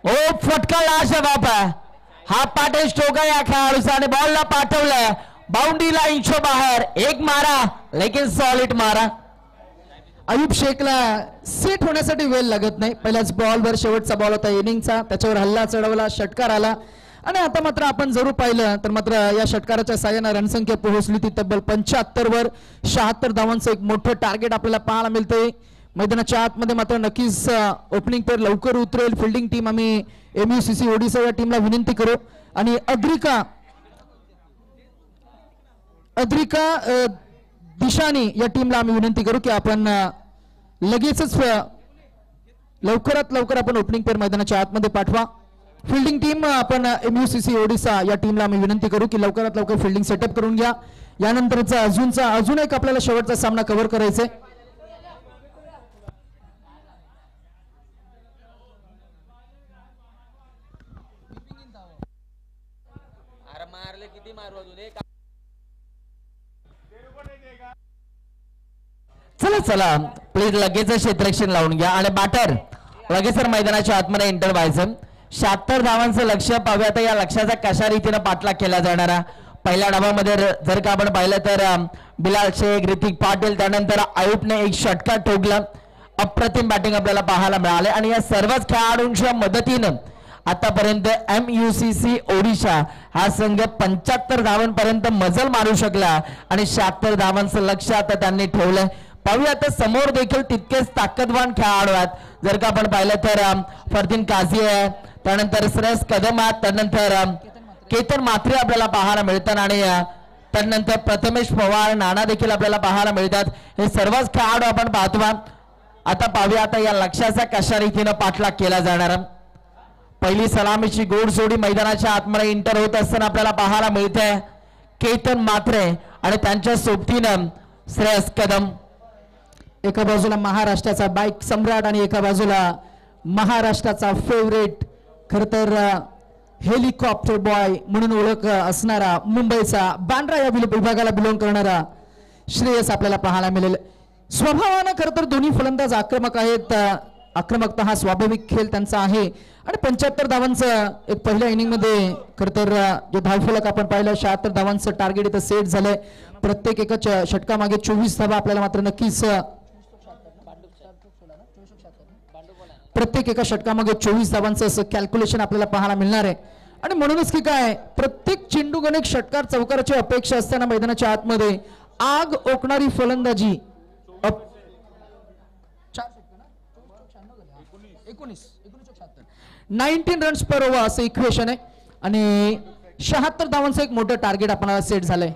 ओ फटका लाजवाब आहे. हा पाटे स्टोका या खेळाडूचा आणि बॉलला पाठवलंय बाउंड्री लाईनच्या बाहेर. एक मारा लेकिन सॉलिड मारा. अयुब शेखला सेट होण्यासाठी वेळ लागत नाही. पहिल्याच बॉलवर शेवटचा बॉल होता इनिंगचा, त्याच्यावर हल्ला चढवला, षटकार आला आणि आता मात्र आपण जरूर पाहिलं तर मात्र या षटकाराच्या साह्याने रणसंख्या पोहोचली ती तब्बल 75 वर. 76 धावांचं एक मोठं टार्गेट आपल्याला पाहायला मिळते. मैदानाच्या आतमध्ये मात्र नक्कीच ओपनिंग पेअर लवकर उतरेल. फिल्डिंग टीम आम्ही MUCC ओडिसा या टीमला विनंती करू आणि अद्रिका दिशानी या टीमला आम्ही विनंती करू की आपण लगेचच लवकरात लवकर आपण ओपनिंग पेअर मैदानाच्या आतमध्ये पाठवा. फिल्डिंग टीम आपण MUCC ओडिसा या टीमला आम्ही विनंती करू की लवकरात लवकर फिल्डिंग सेटअप करून घ्या. यानंतरचा अजून एक आपल्याला शेवटचा सामना कव्हर करायचा आहे. चला चला प्लीज लगेच क्षेत्ररक्षण लावून घ्या आणि बॅटर लगेच मैदानाच्या आतमध्ये एंटर व्हायचं. 76 धावांचं लक्ष पाहूया. आता या लक्ष्याचा कशा रीतीने पाठलाग केला जाणारा. पहिल्या डावामध्ये जर का आपण पाहिलं तर बिलाल शेख, ऋतिक पाटील, त्यानंतर आयुबने एक षटकार ठोकला. अप्रतिम बॅटिंग आपल्याला पाहायला मिळाले आणि या सर्वच खेळाडूंच्या मदतीनं आतापर्यंत MUCC ओडिशा हा संघ 75 धावांपर्यंत मजल मारू शकला आणि 76 धावांचं लक्ष आता त्यांनी ठेवलंय. पाहूया आता समोर देखील तितकेच ताकदवान खेळाडू आहेत. जर का आपण पाहिलं तर फरदीन काझी आहे, त्यानंतर श्रेयस कदम आहे, त्यानंतर केतन मात्रे आपल्याला पाहायला मिळतात आणि त्यानंतर प्रथमेश पवार, नाना देखील आपल्याला पाहायला मिळतात. हे सर्वच खेळाडू आपण पाहतो. आता पाहूया आता या लक्ष्याचा कशा रीतीनं पाठलाग केला जाणार. पहिली सलामीची गोड जोडी मैदानाच्या आतमध्ये इंटर होत असताना आपल्याला पाहायला मिळते. केतन मात्रे आणि त्यांच्या सोबतीनं श्रेयस कदम. एका बाजूला महाराष्ट्राचा बाईक सम्राट आणि एका बाजूला महाराष्ट्राचा फेवरेट खर तर हेलिकॉप्टर बॉय म्हणून ओळख असणारा मुंबईचा बांद्रा या विभागाला बिलॉंग करणारा श्रेयस आपल्याला पाहायला मिळेल. स्वभावानं खर तर दोन्ही फलंदाज आक्रमक आहेत. आक्रमकता हा स्वाभाविक खेळ त्यांचा आहे आणि 75 धावांचं एक पहिल्या इनिंग मध्ये खर तर जे धावफलक आपण पाहिलं 76 धावांचं टार्गेट इथं सेट झालंय. प्रत्येक एका षटकामागे 24 धावा आपल्याला मात्र नक्कीच प्रत्येक एका षटकामागे 24 धावांचं असं कॅल्क्युलेशन आपल्याला पाहायला मिळणार आहे. आणि म्हणूनच की काय प्रत्येक चेंडू गणिक षटकार चौकाराची अपेक्षा असताना मैदानाच्या आतमध्ये आग ओकणारी फलंदाजी 19 रन्स पर ओव्हर असं इक्वेशन आहे आणि 76 धावांचं एक मोठं टार्गेट आपल्याला सेट झालंय.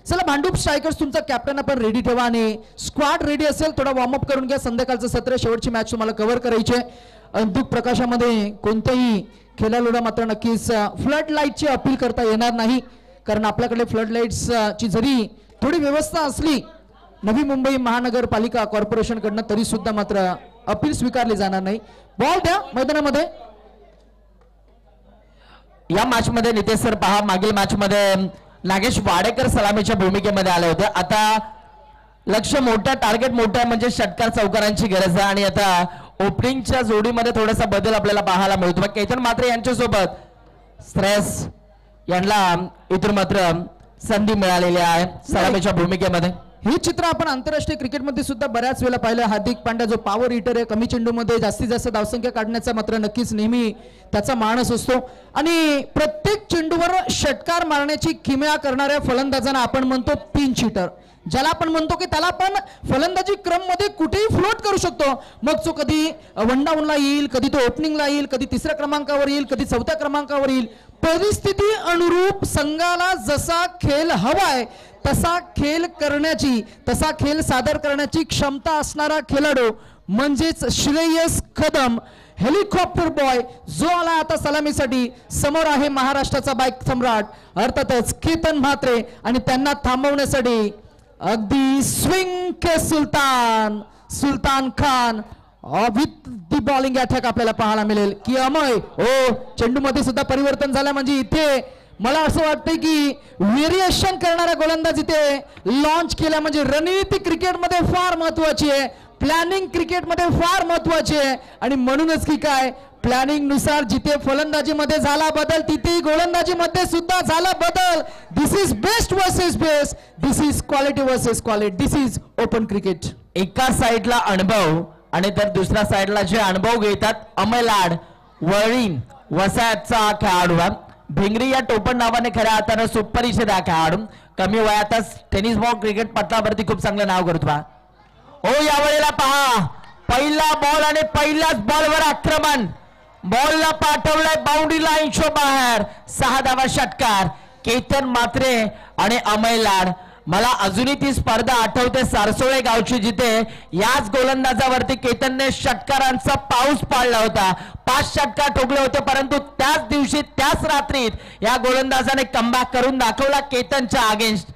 चला भांडूप स्ट्रायकर्स तुमचा कॅप्टन आपण रेडी ठेवा आणि स्क्वॉड रेडी असेल थोडा वॉर्मअप करून घ्या. संध्याकाळचं सत्र शेवटची मॅच तुम्हाला कव्हर करायची आहे. अंधुक प्रकाशामध्ये कोणत्याही खेळाडूला मात्र नक्कीच फ्लड लाईटची अपील करता येणार नाही, कारण आपल्याकडे फ्लड लाईट्स ची जरी थोडी व्यवस्था असली नवी मुंबई महानगरपालिका कॉर्पोरेशन कडनं तरी सुद्धा मात्र अपील स्वीकारली जाणार नाही. बॉल द्या मैदानामध्ये. या मॅच मध्ये नितेश सर पहा मागील मॅच मध्ये नागेश वाडेकर सलामीच्या भूमिकेमध्ये आले होते. आता लक्ष मोठं टार्गेट मोठं म्हणजे षटकार चौकारांची गरज आहे आणि आता ओपनिंगच्या जोडीमध्ये थोडासा बदल आपल्याला पाहायला मिळतो. केतन मात्रे यांच्यासोबत श्रेयस यांना इथून मात्र संधी मिळालेली आहे सलामीच्या भूमिकेमध्ये. हे चित्र आपण आंतरराष्ट्रीय क्रिकेटमध्ये सुद्धा बऱ्याच वेळा पाहिलं. हार्दिक पांड्या जो पॉवर हिटर आहे, कमी चेंडूमध्ये जास्तीत जास्त धावसंख्या काढण्याचा मात्र नक्कीच नेहमी त्याचा मानस असतो आणि प्रत्येक चेंडूवर षटकार मारण्याची किमया करणाऱ्या फलंदाजांना आपण म्हणतो पिंच हिटर. ज्याला आपण म्हणतो की त्याला आपण फलंदाजी क्रम मध्ये कुठेही फ्लोट करू शकतो. मग तो कधी वन डाऊनला येईल, कधी तो ओपनिंगला येईल, कधी तिसऱ्या क्रमांकावर येईल, कधी चौथ्या क्रमांकावर येईल. परिस्थिती अनुरूप संघाला जसा खेळ हवाय तसा खेळ करण्याची, तसा खेळ सादर करण्याची क्षमता असणारा खेळाडू म्हणजेच श्रेयस कदम हेलिकॉप्टर बॉय जो आला आता सलामीसाठी. समोर आहे महाराष्ट्राचा बाईक सम्राट अर्थातच केतन म्हात्रे आणि त्यांना थांबवण्यासाठी अगदी swing K Sultan Sultan Khan with the bowling attack आपल्याला पाहायला मिळेल की अमय ओ चेंडूमध्ये सुद्धा परिवर्तन झालं. म्हणजे इथे मला असं वाटतंय की व्हेरिएशन करणारा गोलंदाज इथे लॉन्च केला. म्हणजे रणनीती क्रिकेटमध्ये फार महत्वाची आहे, प्लॅनिंग क्रिकेटमध्ये फार महत्वाची आहे. आणि म्हणूनच की काय प्लॅनिंग नुसार जिथे फलंदाजीमध्ये झाला बदल तिथे गोलंदाजीमध्ये सुद्धा झाला बदल. This is best versus best, this is quality versus quality, this is open cricket. एका साईडला अनुभव आणि तर दुसऱ्या साईडला जे अनुभव घेतात अमय लाड वळीन वसाहतचा खेळाडू. भिंगरी या टोपण नावाने खऱ्या अर्थानं सुपरिचित हा खेळाडू. कमी वयातच टेनिस बॉल क्रिकेट पटलावरती खूप चांगलं नाव करतो. हो यावेळेला पहा पहिला बॉल आणि पहिल्याच बॉलवर आक्रमण. बॉलला पाठवलाय बाउंड्री लाईनच्या बाहेर. 6 धावा षटकार केतन म्हात्रे आणि अमय लाड. मला अजूनही ती स्पर्धा आठवते सारसोळे गावची जिथे याच गोलंदाजावरती केतनने षटकारांचा पाऊस पाडला होता. 5 षटकार ठोकले होते परंतु त्याच दिवशी त्याच रात्रीत या गोलंदाजाने कमबॅक करून दाखवला केतनच्या अगेन्स्ट.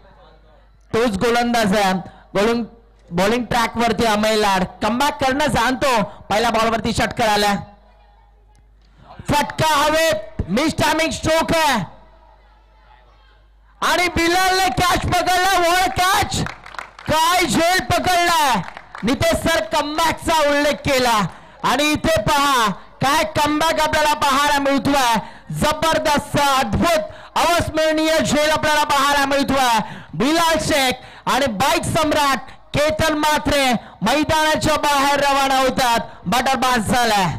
तोच गोलंदाज बॉलिंग ट्रॅक वरती अमय लाड कमबॅक करणं जाणतो. पहिल्या बॉलवरती षटकार आला, फटका हवेत, मिस टायमिंग स्ट्रोक आहे आणि बिलालने कॅच पकडला. वळ कॅच, काय झेल पकडला. नितेश सर कमबॅकचा उल्लेख केला आणि इथे पहा काय कमबॅक आपल्याला पाहायला मिळतोय. जबरदस्त अद्भुत अविस्मरणीय झेल आपल्याला पाहायला मिळतोय. बिलाल शेख आणि बाईक सम्राट केतन म्हात्रे मैदानाच्या बाहेर रवाना होतात. बटरबाज झालाय.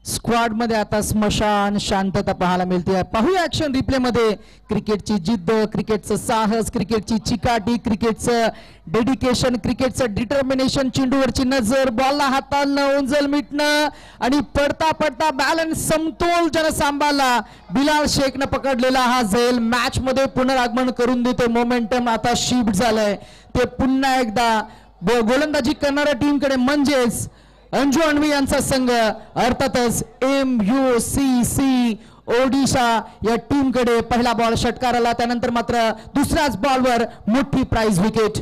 स्क्वॉड मध्ये आता स्मशान शांतता पाहायला मिळते. पाहूया ऍक्शन रिप्ले मध्ये क्रिकेटची जिद्द, क्रिकेटचं साहस, क्रिकेटची चिकाटी, क्रिकेटचं डेडिकेशन, क्रिकेटचं डिटर्मिनेशन, चेंडूवरची नजर, बॉलला हाताळणं, उंजल मिटणं आणि पडता पडता बॅलन्स समतोल ज्यानं सांभाळला बिलाल शेखनं पकडलेला हा झेल मॅच मध्ये पुनरागमन करून देतो. मोमेंटम आता शिफ्ट झालंय. ते पुन्हा एकदा गोलंदाजी करणाऱ्या टीमकडे म्हणजेच अंजू अण्वी यांचा संघ अर्थातच MUCC ओडिशा या टीमकडे. पहिला बॉल षटकाराला, त्यानंतर मात्र दुसऱ्याच बॉलवर मोठी प्राइज विकेट.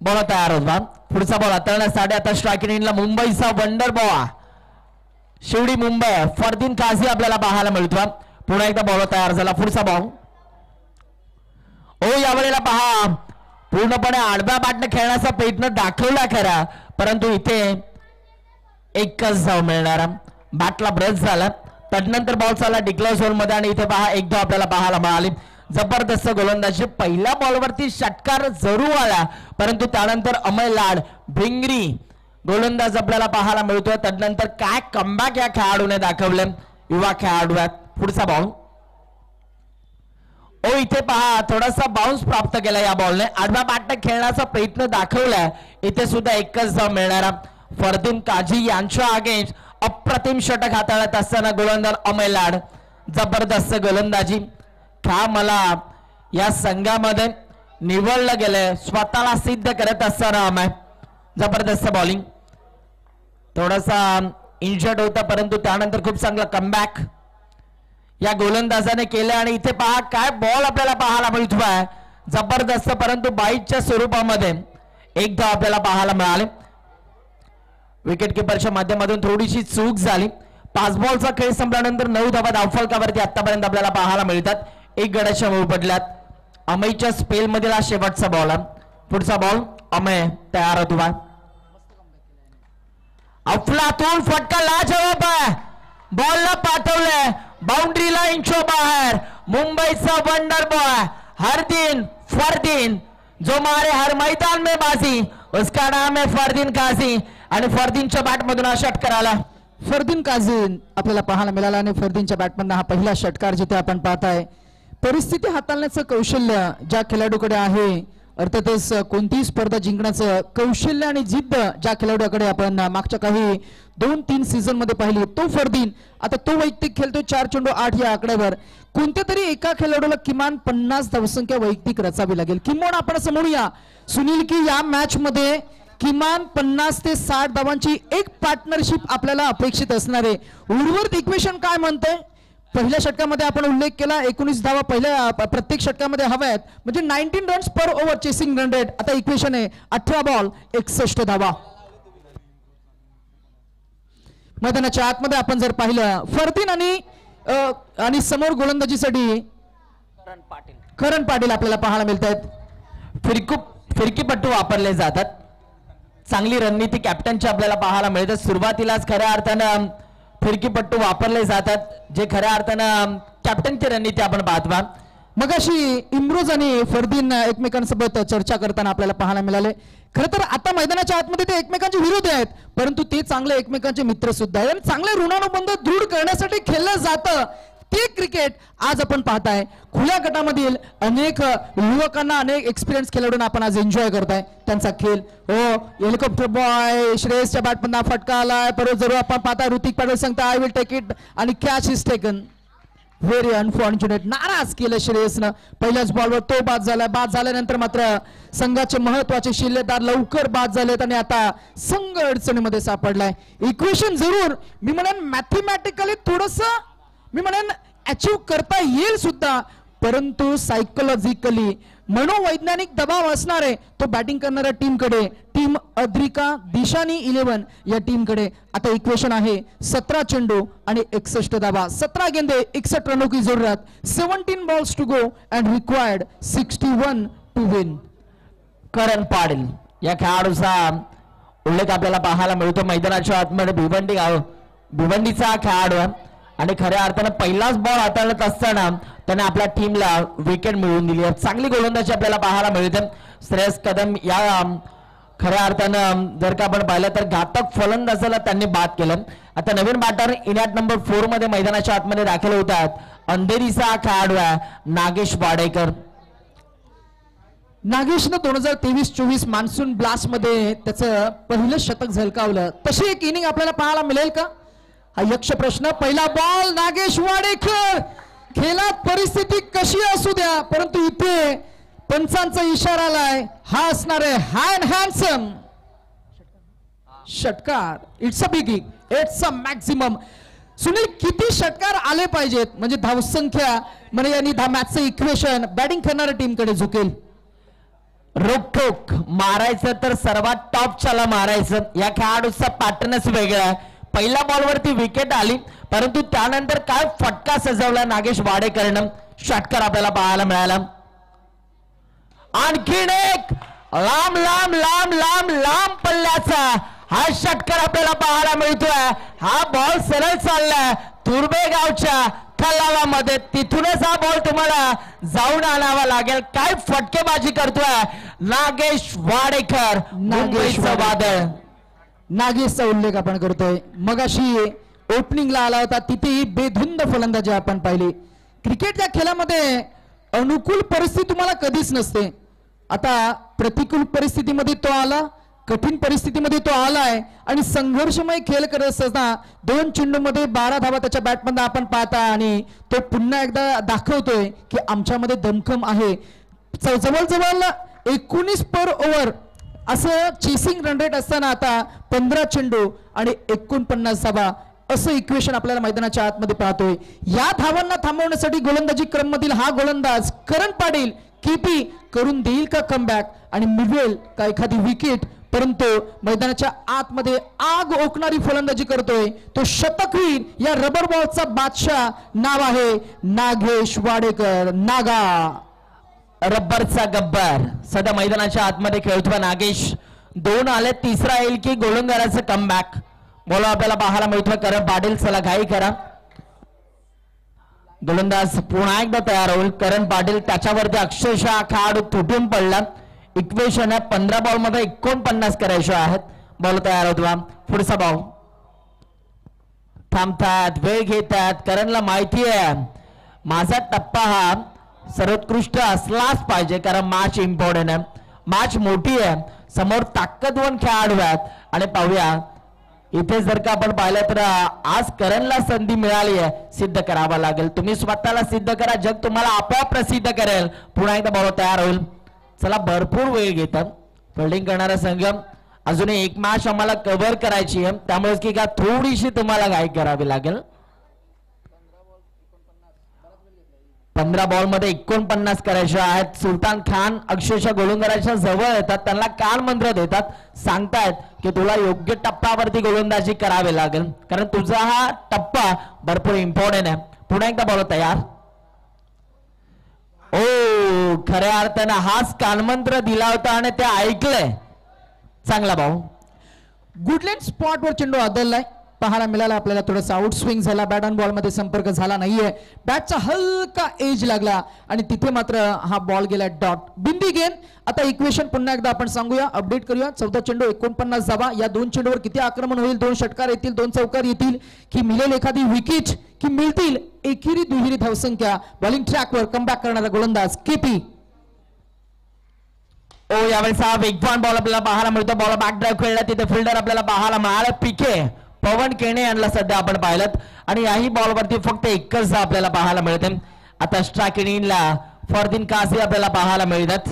बॉल तयार होता. पुढचा बॉल हाताळण्यासाठी आता स्ट्रायकिंग इनला मुंबईचा वंडर बॉल शिवडी मुंबई फरदीन काझी आपल्याला पाहायला मिळतो. पुन्हा एकदा बॉल तयार झाला. पुढचा बॉल ओ यावेळेला पहा पूर्णपणे आडव्या बॅटने खेळण्याचा प्रयत्न दाखवला खरा परंतु इथे एकच धाव मिळणार. बॅटला ब्रश झाला. त्यानंतर बॉल चालला डिक्लेअर झोन मध्ये आणि इथे पहा एक धाव आपल्याला पाहायला मिळाली. जबरदस्त गोलंदाजी. पहिल्या बॉलवरती षटकार जरूर आला परंतु त्यानंतर अमय लाड भिंगरी गोलंदाज आपल्याला पाहायला मिळतोय. त्यानंतर काय कमबॅक या खेळाडूने दाखवले युवा खेळाडू आहेत. पुढचा बॉल ओ इथे पहा थोडासा बाउन्स प्राप्त केला या बॉलने. आडव्या बॅटने खेळण्याचा प्रयत्न दाखवलाय. इथे सुद्धा एकच धाव मिळणार. फरदीन काझी यांच्या अगेन्स्ट अप्रतिम षटक हाताळत असताना गोलंदाज अमय लाड. जबरदस्त गोलंदाजी. मला या संघामध्ये निवडलं गेलंय स्वतःला सिद्ध करत असताना अमय. जबरदस्त बॉलिंग. थोडासा इंजर्ड होता परंतु त्यानंतर खूप चांगला कमबॅक या गोलंदाजाने केलं आणि इथे पहा काय बॉल आपल्याला पाहायला मिळतोय. जबरदस्त परंतु बाईटच्या स्वरूपामध्ये एक धाव आपल्याला पाहायला मिळाले. विकेट किपरच्या माध्यमातून थोडीशी चूक झाली. 5 बॉलचा खेळ संपल्यानंतर 9 धावा धावफलकावरती आतापर्यंत आपल्याला पाहायला मिळतात. 1 गड्याच्या मूळ पडल्यात. अमयच्या स्पेल मधील हा शेवटचा बॉल. पुढचा बॉल अमय तयार होतो. अफलातून फटका लाजवाब आहे. बॉलला पाठवलंय बाउंड्री लाईनच्या बाहेर. मुंबईचा वंडर बॉय फरदीन जो मारे हर मैदान में बाजी उसका नाम है फरदीन काझी आणि फरदीनच्या बॅटमधून हा षटकार आला. फरदीन काझी आपल्याला पाहायला मिळाला आणि फरदीनच्या बॅटमधून हा पहिला षटकार जिथे आपण पाहताय परिस्थिती हाताळण्याचं कौशल्य ज्या खेळाडूकडे आहे, अर्थातच कोणतीही स्पर्धा जिंकण्याचं कौशल्य आणि जिद्द ज्या खेळाडूकडे आपण मागच्या काही 2-3 सीझन मध्ये पाहिली, तो फरदीन आता तो वैयक्तिक खेळतो 4 चेंडू 8 या आकड्यावर. कोणत्या तरी एका खेळाडूला किमान 50 धावसंख्या वैयक्तिक रचावी लागेल. किमान आपण असं म्हणूया सुनील की या मॅच मध्ये किमान 50 ते 60 धावांची एक पार्टनरशिप आपल्याला अपेक्षित असणार आहे. उर्वरित इक्वेशन काय म्हणतंय? पहिल्या षटकामध्ये आपण उल्लेख केला 19 धावा पहिल्या प्रत्येक षटकामध्ये हव्यात, म्हणजे 19 रन्स पर ओव्हर चेसिंग रन रेट. आता इक्वेशन आहे 18 बॉल 61 धावा. मैदानाच्या आतमध्ये आपण जर पाहिलं फरदीन आणि समोर गोलंदाजीसाठी करण पाटील आपल्याला पाहायला मिळत आहेत. फिरकीपट्टू वापरले जातात. चांगली रणनीती कॅप्टनची आपल्याला पाहायला मिळते. सुरुवातीलाच खऱ्या अर्थानं फिरकीपट्टू वापरले जातात, जे खऱ्या अर्थानं कॅप्टनची रणनीती आपण पाहतो. मगाशी इम्रोज आणि फरदीन एकमेकांसोबत चर्चा करताना आपल्याला पाहायला मिळाले. खरं तर आता मैदानाच्या आतमध्ये ते एकमेकांचे विरोधी आहेत, परंतु ते चांगले एकमेकांचे मित्र सुद्धा आहेत आणि चांगले ऋणानुबंध दृढ करण्यासाठी खेळलं जातं ते क्रिकेट आज आपण पाहताय. खुल्या गटामधील अनेक युवकांना, अनेक एक्सपिरियन्स खेळाडूंना आपण आज एन्जॉय करताय त्यांचा खेळ. हो, हेलिकॉप्टर बॉय श्रेयसच्या बॅटमधला फटका आलाय, परत जरूर आपण पाहता ऋतिक पाटील सांगता आय विल टेक इट आणि catch is taken. Very unfortunate, नाराज केलं श्रेयसनं. पहिल्याच बॉलवर तो बाद झाला. बाद झाल्यानंतर मात्र संघाचे महत्वाचे शिल्लेदार लवकर बाद झालेत आणि आता संघ अडचणीमध्ये सापडलाय. इक्वेशन जरूर मी म्हणेन मॅथमॅटिकली थोडस मी म्हणेन अचीव करता येईल सुद्धा, परंतु सायकोलॉजिकली मनोवैज्ञानिक दबाव असणार आहे तो बॅटिंग करणाऱ्या टीमकडे, टीम अद्रिका दिशानी 11 या टीमकडे. आता इक्वेशन आहे 17 चेंडू आणि 61 धावा, 17 गेंदे 61 रनों की जरूरत, 17 balls to go and required 61 to win. Karan Patil या खेळाडूचा उल्लेख आपल्याला पाहायला मिळतो. मैदानाच्या आतमध्ये भिवंडीचा खेळाडू आहे आणि खऱ्या अर्थानं पहिलाच बॉल हाताळत असताना त्याने आपल्या टीमला विकेट मिळवून दिली आहे. चांगली गोलंदाजी आपल्याला पाहायला मिळते. श्रेयस कदम या खऱ्या अर्थानं जर का आपण पाहिलं तर घातक फलंदाजाला त्यांनी बाद केलं. आता नवीन बॅटर इनॅट नंबर 4 मध्ये मैदानाच्या आतमध्ये दाखल होतात. अंधेरीचा खेळाडू आहे नागेश वाडेकर. नागेशनं 2023-24 मान्सून ब्लास्ट मध्ये त्याचं पहिलं शतक झलकावलं. तशी एक इनिंग आपल्याला पाहायला मिळेल का? हा यक्ष प्रश्न. पहिला बॉल नागेश वाडेकर. खेळात परिस्थिती कशी असू द्या, परंतु इथे पंचांचा इशारा आलाय, हा असणार आहे हँडसम षटकार. It's a big, it's a maximum. Sunil, किती षटकार आले पाहिजेत म्हणजे धावसंख्या म्हणजे यांनी मॅचचं इक्वेशन बॅटिंग करणाऱ्या टीमकडे झुकेल? रोखोक मारायचं तर सर्वात टॉपच्याला मारायचं. या खेळाडूचा पॅटर्नच वेगळा आहे. पहिल्या बॉलवरती विकेट आली, परंतु त्यानंतर काय फटका सजवला नागेश वाडेकरनं. षटकार आपल्याला पाहायला मिळाला. आणखीन एक लांब लांब लांब लांब लांब पल्ल्याचा हा षटकार आपल्याला पाहायला मिळतोय. हा बॉल सरळ चाललाय तुर्बेगावच्या तलावामध्ये, तिथूनच हा बॉल तुम्हाला जाऊन आणावा लागेल. काय फटकेबाजी करतोय नागेश वाडेकर. मुंबईचं वादळ. नागेशचा उल्लेख आपण करतोय. मगाशी ओपनिंगला आला होता, तिथेही बेधुंद फलंदाजी आपण पाहिली. क्रिकेट या खेळामध्ये अनुकूल परिस्थिती तुम्हाला कधीच नसते. आता प्रतिकूल परिस्थितीमध्ये तो आला, कठीण परिस्थितीमध्ये तो आलाय आणि संघर्षमय खेळ करत असताना 2 चेंडूमध्ये 12 धावा त्याच्या बॅटमध्ये आपण पाहता आणि तो पुन्हा एकदा दाखवतोय की आमच्यामध्ये दमखम आहे. जवळजवळ 19 पर ओव्हर असं चेसिंग रन रेट असताना आता 15 चेंडू आणि 49 धावा असं इक्वेशन आपल्याला मैदानाच्या आतमध्ये पाहतोय. या धावांना थांबवण्यासाठी गोलंदाजी क्रम मधील हा गोलंदाज करण पाटील केपी करून देईल का कमबॅक आणि मिळवेल का एखादी विकेट, परंतु मैदानाच्या आतमध्ये आग ओकणारी फलंदाजी करतोय तो शतकवीर. या रबर बॉलचा बादशाह नाव आहे नागेश वाडेकर. नागा रब्बरचा गब्बर सध्या मैदानाच्या आतमध्ये खेळतोय नागेश. 2 आले, तिसरा येईल की गोलंदाजाचं कमबॅक. बोला आपल्याला पाहायला मिळतोय करण पाटील. चला घाई करा, गोलंदाज पुन्हा एकदा तयार होईल. करण पाटील त्याच्यावरती अक्षरशः खेळाडू तुटून पडला. इक्वेशन आहे 15 बॉल मध्ये 49 करायचे आहेत. बॉल तयार होतो. पुढचा बॉल थांबतात, वेळ घेतात. करणला माहिती आहे माझा टप्पा हा सर्वोत्कृष्ट असलाच पाहिजे, कारण मॅच इम्पॉर्टंट आहे, मॅच मोठी आहे, समोर ताकदवान खेळाडू आहेत. आणि पाहूया इथे जर का आपण पाहिलं तर आज करणला संधी मिळाली आहे, सिद्ध करावा लागेल. तुम्ही स्वतःला सिद्ध करा, जग तुम्हाला आपोआप प्रसिद्ध करेल. पुन्हा एकदा बॉल तयार होईल. चला भरपूर वेळ घेतात फिल्डिंग करणारा संघ. अजून एक मॅच आम्हाला कव्हर करायची आहे, त्यामुळे की का थोडीशी तुम्हाला घाई करावी लागेल. 15 बॉल मध्ये 49 करायचे आहेत. सुलतान खान अक्षरशः गोलंदाजाच्या जवळ येतात, त्यांना कान मंत्र देतात, सांगतायत की तुला योग्य टप्प्यावरती गोलंदाजी करावी लागेल, कारण तुझा हा टप्पा भरपूर इम्पॉर्टंट आहे. पुन्हा एकदा बॉल तयार. ओ खऱ्या अर्थानं हाच कानमंत्र दिला होता आणि ते ऐकलंय. चांगला भाऊ. गुडलँड स्पॉटवर चेंडू आदळलाय, पाहायला मिळाला आपल्याला. थोडासा आउट स्विंग झाला, बॅट ऑन बॉल मध्ये संपर्क झाला नाहीये, बॅटचा हलका एज लागला आणि तिथे मात्र हा बॉल गेला डॉट. बिंदी गेंद. आता इक्वेशन पुन्हा एकदा आपण सांगूया, अपडेट करूया. 14 चेंडू 49 धावा. या 2 चेंडूवर किती आक्रमण होईल, 2 षटकार येतील, 2 चौकार येतील, की मिळेल एखादी विकेट, की मिळतील एकेरी दुहेरी धावसंख्या. बॉलिंग ट्रॅकवर कमबॅक करणारा गोलंदाज केपी. ओ यावेळेस हा वेगवान बॉल आपल्याला पाहायला मिळतो. बॉल बॅक ड्राईव्ह खेळला, तिथे फिल्डर आपल्याला पाहायला मिळाला. पीके पवन केणे यांना सध्या आपण पाहिलं आणि याही बॉलवरती फक्त एकच आपल्याला पाहायला मिळते. आता स्ट्राइक इनला फरदीन काझी आपल्याला पाहायला मिळतात.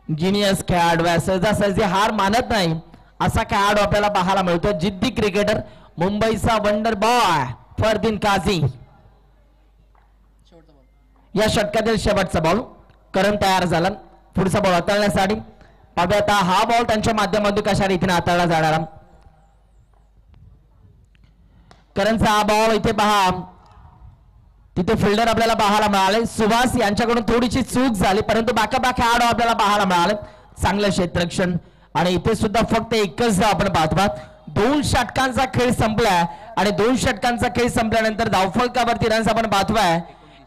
जिनियस खेळाडू, सहजासहजी हार मानत नाही असा खेळाडू आपल्याला पाहायला मिळतो. जिद्दी क्रिकेटर, मुंबईचा वंडर बॉय फरदीन काझी. या षटकातील शेवटचा बॉल. करण तयार झाला. पुढचा बॉल हाताळण्यासाठी पाहूया आता हा बॉल त्यांच्या माध्यमातून कशा रीतीने हाताळला जाणार. करणचा हा बॉल इथे पहा, तिथे फिल्डर आपल्याला पाहायला मिळाले. सुभाष यांच्याकडून थोडीशी चूक झाली, परंतु बॅकअप खेळाडू आपल्याला पाहायला मिळाले. चांगलं क्षेत्ररक्षण आणि इथे सुद्धा फक्त एकच धाव आपण पाहतो. 2 षटकांचा खेळ संपलाय आणि 2 षटकांचा खेळ संपल्यानंतर धावफलकावरती रन्स आपण पाहतोय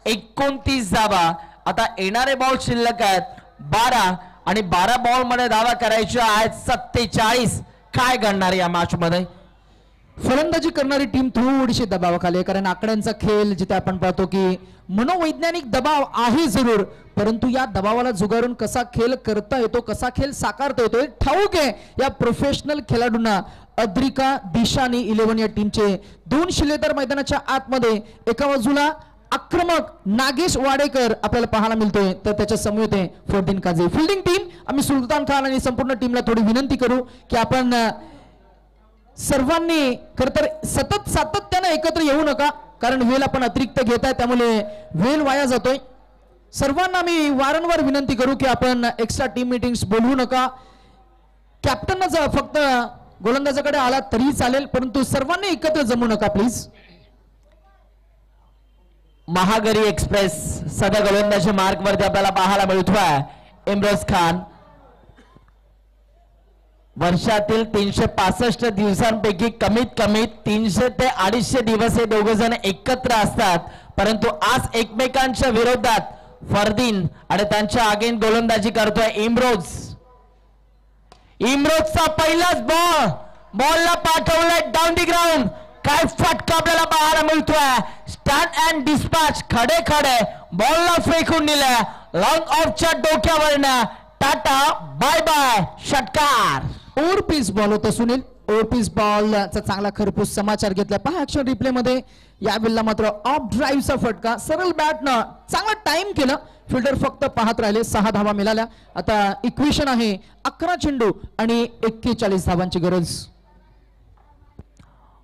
29 धावा. आता येणारे बॉल शिल्लक आहेत 12 आणि 12 बॉल मध्ये धावा करायच्या आहेत 47. काय घडणार या मॅच मध्ये? फलंदाजी करणारी टीम थोडीशी दबावाखाली आहे, कारण आकड्यांचा खेळ जिथे आपण पाहतो की मनोवैज्ञानिक दबाव आहे जरूर, परंतु या दबावाला जुगारून कसा खेळ करता येतो, कसा खेळ साकारता येतो हे ठाऊक आहे या प्रोफेशनल खेळाडूंना. अद्रिका दिशानी 11 या टीमचे 2 शिलेदार मैदानाच्या आतमध्ये. एका बाजूला आक्रमक नागेश वाडेकर आपल्याला पाहायला मिळतोय, तर त्याच्या समोर आहे फरदीन काझी. फिल्डिंग टीम आम्ही सुलतान खान आणि संपूर्ण टीमला थोडी विनंती करू की आपण सर्वांनी खर तर सतत सातत्याने एकत्र येऊ नका, कारण वेळ आपण अतिरिक्त घेताय, त्यामुळे वेळ वाया जातोय. सर्वांना मी वारंवार विनंती करू की आपण एक्स्ट्रा टीम मीटिंग्स बोलवू नका. कॅप्टनचा फक्त गोलंदाजाकडे आला तरी चालेल, परंतु सर्वांनी एकत्र जमू नका प्लीज. महागरी एक्सप्रेस सध्या गोलंदाजी मार्ग वरती आपल्याला पाहायला मिळतोय. इम्रोज खान. वर्षातील 365 दिवसांपैकी कमीत कमी 300 ते 250 दिवस हे दोघ जण एकत्र असतात, परंतु आज एकमेकांच्या विरोधात फरदीन आणि त्यांच्या अगेन गोलंदाजी करतोय इम्रोज. इम्रोजचा पहिलाच बॉल, बॉलला पाठवलाय डाऊन दी ग्राउंड. काय फटका आपल्याला पाहायला मिळतोय. स्टँड अँड डिस्पॅच खडे खडे बॉलला फेकून दिलाय लॉंग ऑफच्या डोक्यावरनं. टाटा बाय बाय षटकार. ओव्हरपीस बॉल होता सुनील. ओव्हरपीस बॉलचा चांगला खरपूस समाचार घेतला. पहा ऍक्शन रिप्ले मध्ये या वेळेला मात्र ऑफ ड्राईव्हचा फटका. सरळ बॅटनं चांगला टाइम केलं, फिल्डर फक्त पाहत राहिले. 6 धावा मिळाल्या. आता इक्वेशन आहे 11 चेंडू आणि 41 धावांची गरज.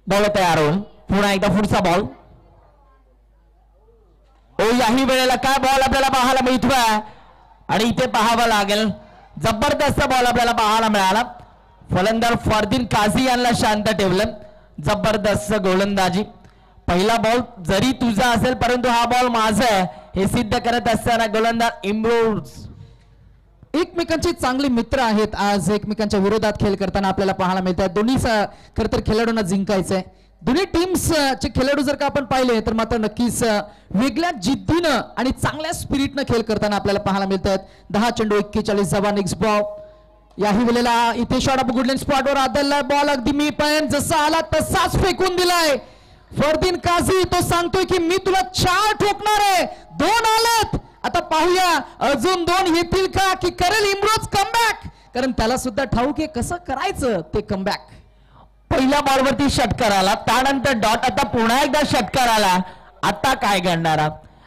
बॉल तयार होऊन पुन्हा एकदा पुढचा बॉल. ओ याही वेळेला काय बॉल आपल्याला पाहायला मिळतोय आणि इथे पाहावं लागेल. जबरदस्त बॉल आपल्याला पाहायला मिळाला. फलंदाज फरदीन काझी यांना शांत ठेवलं. जबरदस्त गोलंदाजी. पहिला बॉल जरी तुझा असेल, परंतु हा बॉल माझा आहे हे सिद्ध करत असताना गोलंदाज इम्रोज. एकमेकांचे चांगले मित्र आहेत. आज एकमेकांच्या विरोधात खेळ करताना आपल्याला पाहायला मिळतात. दोन्ही खर तर खेळाडूंना जिंकायचंय. दोन्ही टीम्सचे खेळाडू जर का आपण पाहिले तर मात्र नक्कीच वेगळ्या जिद्दीनं आणि चांगल्या स्पिरिटनं खेळ करताना आपल्याला पाहायला मिळतात. 10 चेंडू 41 धावा. Next ball. याही वेळेला इथे शॉट ऑफ गुडलँड स्पॉटवर आदळलाय बॉल. अगदी मी पण जसा आला तसाच फेकून दिलाय. फरदीन काझी तो सांगतोय की मी तुला 4 ठोकणार आहे. 2 आलेत आता पाहूया अजून 2 येतील का की करेल इम्रोज कमबॅक, कारण त्याला सुद्धा ठाऊक आहे कसं करायचं ते कमबॅक. पहिल्या बॉलवरती षटकार आला, त्यानंतर डॉट, आता पुन्हा एकदा षटकार आला. आता काय घडणार,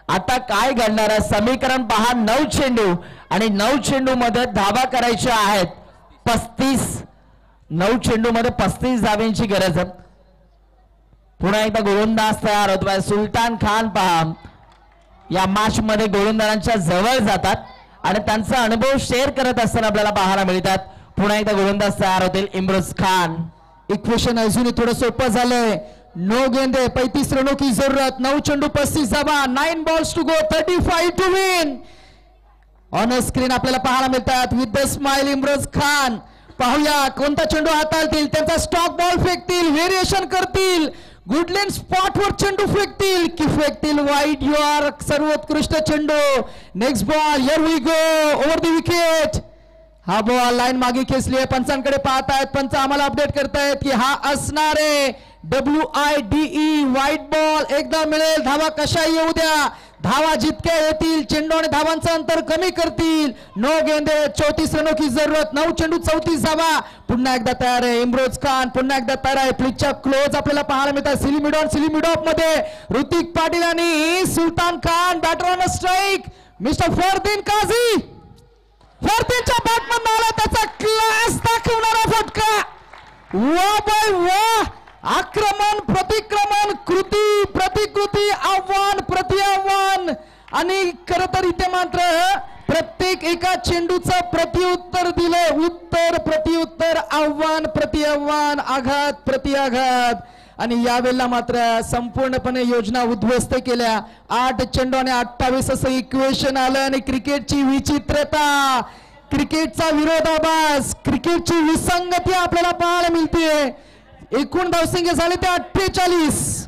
आता काय घडणार? समीकरण पहा, 9 चेंडू आणि 9 चेंडू मध्ये धावा करायच्या आहेत 35. 9 चेंडू मध्ये 35 धाव्यांची गरज आहे. पुन्हा एकदा गोलंदाज तयार होतोय. सुलतान खान पहा या मॅच मध्ये गोलंदाजांच्या जवळ जातात आणि त्यांचा अनुभव शेअर करत असताना आपल्याला पाहायला मिळतात. पुन्हा एकदा गोलंदाज तयार होतील इम्रोज खान. इक्वेशन अजूनही थोडं सोपं झालंय. 9 गेंदे 35 रनों की जरूरत, 9 चेंडू 35 धावा, 9 balls to go, 35 to win. On screen आपल्याला पाहायला मिळतात with the smile Imroz Khan. पाहूया कोणता चेंडू हाताळतील, त्यांचा स्टॉक बॉल फेकतील, व्हेरिएशन करतील, गुडलँड स्पॉटवर चेंडू फेकतील की फेकतील वाईट. यू आर सर्वोत्कृष्ट चेंडू. Next ball, here we go, over the wicket. हा बॉल लाईन मागे खेचली आहे, पंचांकडे पाहतायत, पंच आम्हाला अपडेट करतायत की हा असणार आहे WIDE व्हाईट बॉल. एकदा मिळेल, धावा कशा येऊ द्या, धावा जितक्या येतील चेंडू आणि धावांचं अंतर कमी करतील. 9 गेंदे 34 रनों की जरूरत, 9 चेंडू 34 धावा. पुन्हा एकदा तयार आहे इम्रोज खान, पुन्हा एकदा तयार आहे. फ्लिकच्या क्लोज आपल्याला पाहायला मिळतात. सिलीमिडॉप मध्ये ऋतिक पाटील आणि Sultan Khan. Batter on strike mister Fardeen Kazi. फरदीनच्या बॅटमधून आला त्याचा क्लास दाखवणारा फटका. वा बाय वा, आक्रमण प्रतिक्रमण, कृती प्रतिकृती, आव्हान प्रति आव्हान. आणि खर तर इथे मात्र प्रत्येक एका चेंडूचं प्रत्युत्तर दिलंय. उत्तर प्रतिउत्तर, आव्हान प्रति आव्हान, आघात प्रति आघात. आणि यावेळेला मात्र संपूर्णपणे योजना उद्ध्वस्त केल्या. 8 चेंडू आणि 28 असं इक्वेशन आलं. आणि क्रिकेटची विचित्रता, क्रिकेटचा विरोधाभास, क्रिकेटची विसंगती आपल्याला पाहायला मिळते. एकूण धावसंख्या झाले ते 48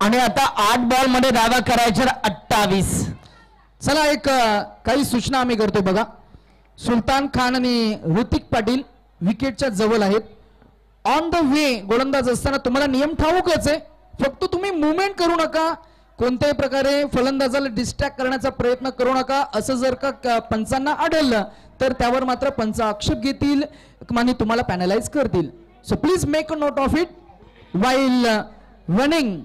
आणि आता 8 बॉल मध्ये धावा करायच्या 28. चला एक काही सूचना आम्ही करतो बघा. सुलतान खान आणि ऋतिक पाटील विकेटच्या जवळ आहेत. ऑन द वे गोलंदाज असताना तुम्हाला नियम ठाऊकच आहे, फक्त तुम्ही मुवमेंट करू नका, कोणत्याही प्रकारे फलंदाजाला डिस्ट्रॅक्ट करण्याचा प्रयत्न करू नका. असं जर का पंचांना आढळलं तर त्यावर मात्र पंच आक्षेप घेतील आणि तुम्हाला पॅनलाइज करतील. So please make a note of it while running.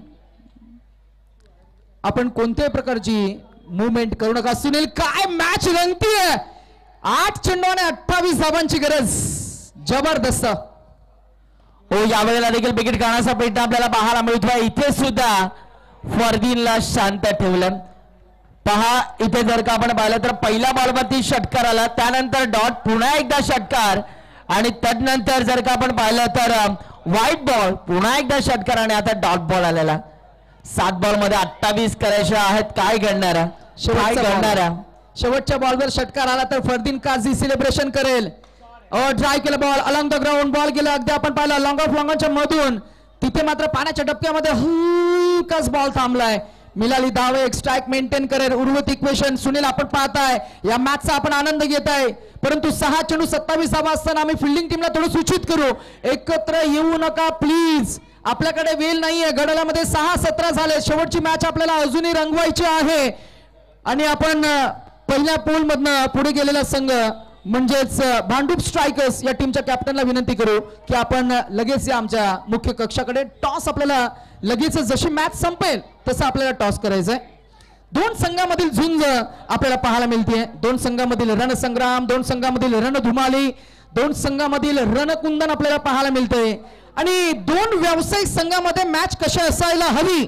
आपण कोणत्याही प्रकारची मुवमेंट करू नका. सुनील, काय मॅच रंगतीये. 8 चेंडू आणि 28 धावांची गरज, जबरदस्त. हो, यावेळेला देखील विकेट काढण्याचा प्रयत्न आपल्याला पाहायला मिळतोय. इथे सुद्धा फरदीनला शांत ठेवलं. पहा इथे जर का आपण पाहिलं तर पहिल्या बॉलवरती षटकार आला, त्यानंतर डॉट, पुन्हा एकदा षटकार आणि त्यानंतर जर का आपण पाहिलं तर व्हाईट बॉल, पुन्हा एकदा षटकार आणि आता डॉट बॉल आलेला. 7 बॉल मध्ये 28 करायचे आहेत. काय घडणार, काय घडणार? शेवटच्या बॉलवर षटकार आला तर फरदीन काझी सेलिब्रेशन करेल. ट्राय केलं ball along the ground, ball गेला अगदी आपण पाहिलं लॉंग ऑफ लॉंगच्या मधून. तिथे मात्र पाण्याच्या डबक्यामध्ये हलकाच बॉल थांबलाय. मिलाली दावे एक स्ट्राईक मेंटेन करेल. उर्वरित इक्वेशन सुनील आपण पाहताय, या मॅचचा आपण आनंद घेत आहे. परंतु 6 चेंडू 27 धावा असताना आम्ही फिल्डिंग टीमला थोडं सूचित करू, एकत्र येऊ नका प्लीज. आपल्याकडे वेळ नाहीये. गडालामध्ये 6-17 झाले. शेवटची मॅच आपल्याला अजूनही रंगवायची आहे. आणि आपण पहिल्या पोल मधनं पुढे गेलेला संघ म्हणजेच भांडूप स्ट्रायकर्स या टीमच्या कॅप्टनला विनंती करू की आपण लगेच या आमच्या मुख्य कक्षाकडे. टॉस आपल्याला लगेच जशी मॅच संपेल तसं आपल्याला टॉस करायचंय. 2 संघामधील झुंज आपल्याला पाहायला मिळते. 2 संघामधील रणसंग्राम, 2 संघामधील रणधुमाली, 2 संघामधील रणकुंदन आपल्याला पाहायला मिळतंय. आणि 2 व्यावसायिक संघामध्ये मॅच कशी असायला हवी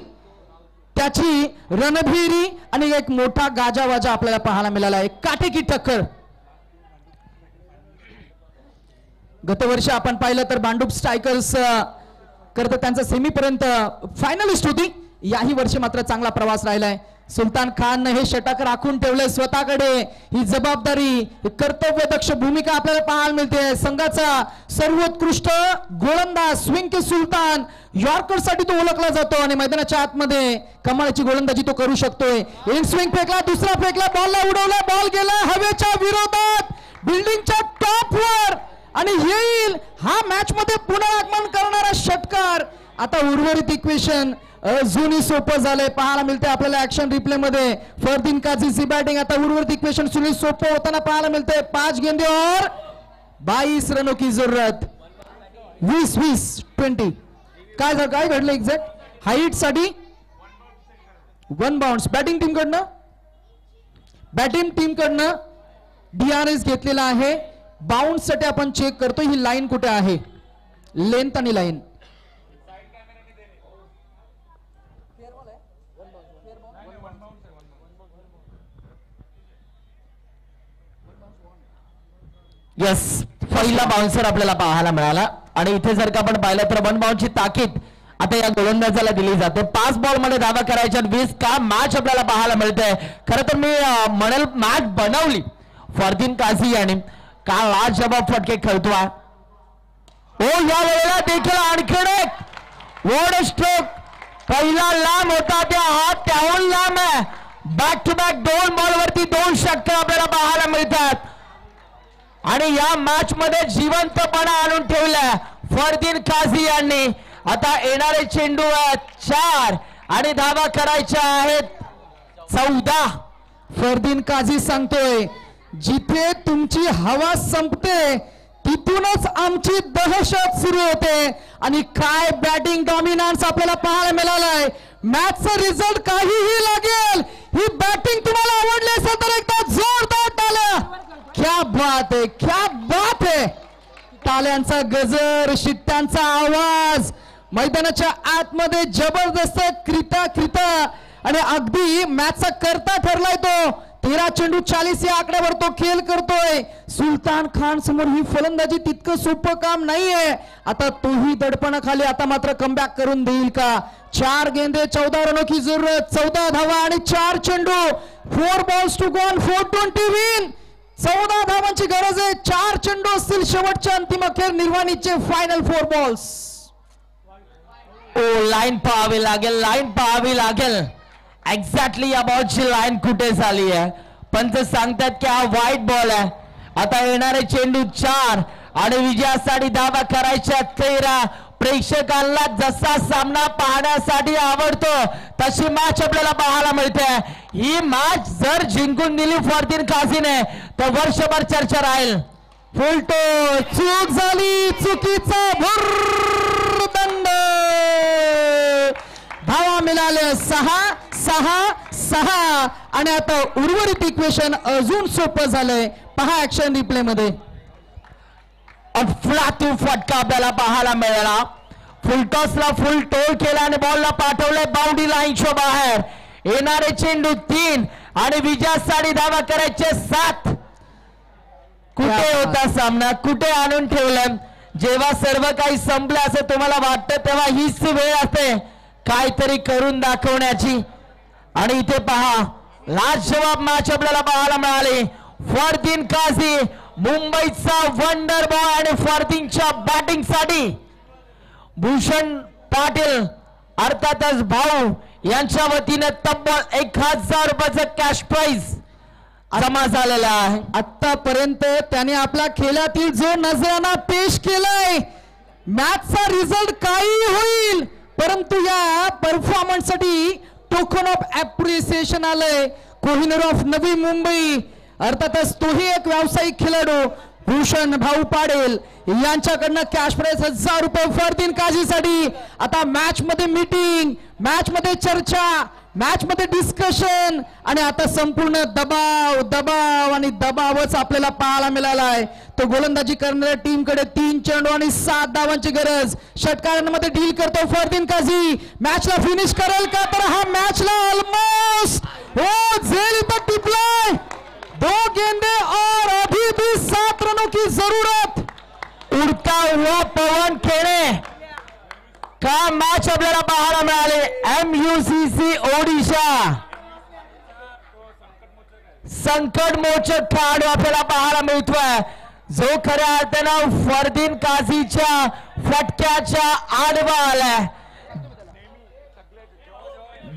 त्याची रणभेरी आणि एक मोठा गाजावाजा आपल्याला पाहायला मिळाला आहे. काटेकी टक्कर. गतवर्षी आपण पाहिलं तर भांडूप स्ट्रायकर्स करत त्यांचा सेमीपर्यंत फायनलिस्ट होती. याही वर्षी मात्र चांगला प्रवास राहिलाय. सुलतान खान हे षटक राखून ठेवले स्वतःकडे. ही जबाबदारी, कर्तव्यदक्ष भूमिका आपल्याला पाहायला मिळते. संघाचा सर्वोत्कृष्ट गोलंदाज स्विंग के सुलतान, यॉर्कर साठी तो ओळखला जातो आणि मैदानाच्या आतमध्ये कमालीची गोलंदाजी तो करू शकतोय. एक स्विंग फेकला, दुसरा फेकला, बॉलला उडवला, बॉल गेला हवेच्या विरोधात बिल्डिंगच्या टॉपवर आणि येईल हा मॅच मध्ये पुनरागमन करणारा षटकार. आता उर्वरित इक्वेशन अजूनही सोपं झालंय. पाहायला मिळते आपल्याला ऍक्शन रिप्ले मध्ये फरदीन काझीची बॅटिंग. आता उर्वरित इक्वेशन सुनील सोपं होताना पाहायला मिळते. 5 गेंदे और 22 रनों की जरूरत. 20 काय घडलं एक्झॅक्ट हाईट साठी 1 बाउंस बॅटिंग टीम कडनं DRS घेतलेला आहे. बाउन्स साठी आपण चेक करतो ही लाईन कुठे आहे, लेंथ आणि लाईन. यस, पहिला बाउन्सर आपल्याला पाहायला मिळाला. आणि इथे जर का आपण पाहिलं तर 1 बाउन्सची ताकीद आता या गोलंदाजाला दिली जाते. 5 बॉल मध्ये धावा करायच्या 20 का मॅच आपल्याला पाहायला मिळते. खरं तर मी म्हणेल मॅच बनवली फरदीन काझी यांनी. का लाजवाब फटके खेळतोय. या वेळेला देखील आणखीन एक वोड स्ट्रोक. पहिला लांब होता त्या हात त्याहून लांब आहे. बॅक टू बॅक 2 बॉलवरती 2 षटके आपल्याला पाहायला मिळतात. आणि या मॅच मध्ये जिवंतपणा आणून ठेवलाय फरदीन काझी यांनी. आता येणारे चेंडू आहेत 4 आणि धावा करायच्या आहेत 14. फरदीन काझी सांगतोय जिथे तुमची हवा संपते तिथूनच आमची दहशत सुरू होते. आणि काय बॅटिंग डॉमिनन्स आपल्याला पाहायला मिळालाय. मॅचचा रिझल्ट काहीही लागेल, ही बॅटिंग तुम्हाला आवडली असेल तर एकदा जोरदार टाळ्या. क्या बात है. टाळ्यांचा गजर, शिट्ट्यांचा आवाज मैदानाच्या आतमध्ये जबरदस्त क्रिता आणि अगदी मॅचचा करता ठरलाय तो. 13 चेंडू 40 या आकड्यावर तो खेळ करतोय. सुलतान खान समोर ही फलंदाजी तितकं सोपं काम नाहीये. आता तोही दडपणाखाली आता मात्र कमबॅक करून देईल का. 4 गेंदे 14 रनों की जरूरत, 14 धावा आणि 4 चेंडू. 4 balls to go on 420 win. 14 धावांची गरज आहे. 4 चेंडू असतील शेवटच्या अंतिम अखेर निर्वाणीचे फायनल 4 बॉल्स. लाईन पाहावी लागेल. एक्झॅक्टली या बॉलची लाईन कुठे झाली आहे. पंच सांगतात की हा व्हाईट बॉल आहे. आता येणारे चेंडू 4 आणि विजयासाठी धावा करायच्या 13. प्रेक्षकांना जसा सामना पाहण्यासाठी आवडतो तशी मॅच आपल्याला पाहायला मिळते. ही मॅच जर जिंकून दिली फरदीन काझीने तर वर्षभर चर्चा राहील. फुलटो चूक झाली, चुकीचा भुर्रदंड. धावा मिळाल्या 6 आणि आता उर्वरित इक्वेशन अजून सोपं झालंय. पहा ऍक्शन रिप्ले मध्ये. अफलातून फटका आपल्याला पाहायला मिळाला. फुलटॉसला फुल टोल केला आणि बॉलला पाठवलंय बाउंड्री लाईनच्या बाहेर. येणारे चेंडू 3 आणि विजयासाठी धावा करायचे 7. कुठे होता सामना, कुठे आणून ठेवलं. जेव्हा सर्व काही संपलं असं तुम्हाला वाटतं तेव्हा हीच वेळ असते काहीतरी करून दाखवण्याची. आणि इथे पहा लाजवाब मॅच आपल्याला पाहायला मिळाली. फरदीन काझी मुंबईचा वंडर बॉय आणि फरदीनच्या बॅटिंग साठी भूषण पाटील अर्थातच भाऊ यांच्या वतीने तब्बल 1000 रुपयाचं कॅश प्राइज जमा झालेला आहे. आतापर्यंत त्याने आपल्या खेळातील जो नजराना पेश केलाय, मॅचचा रिझल्ट काही होईल परंतु या परफॉर्मन्स साठी टोकन ऑफ अप्रिसिएशन आलंय कोहिनूर ऑफ नवी मुंबई. अर्थातच तोही एक व्यावसायिक खेळाडू भूषण भाऊ पाटील यांच्याकडनं कॅश प्राइज 1000 रुपये फरदीन काझीसाठी. आता मॅच मध्ये मीटिंग, मॅच मध्ये चर्चा, मॅच मध्ये डिस्कशन आणि आता संपूर्ण दबाव आणि दबावच आपल्याला पाहायला मिळालाय. तो गोलंदाजी करणाऱ्या टीम कडे 3 चेंडू आणि 7 धावांची गरज. षटकारांमध्ये डील करतो फरदीन काझी. मॅचला फिनिश करेल का, तर हा मॅचला ऑलमोस्ट झेल इथं टिपलाय. 2 गेंदे और अभी भी 7 रनों की जरूरत. उडता हुआ पवन खेळे का मॅच आपल्याला पाहायला मिळाले. MUCC ओडिशा संकटमोचक खेळाडू आपल्याला पाहायला मिळतोय जो खऱ्या अर्थानं फरदीन काझीच्या फटक्याच्या आडवा आलाय.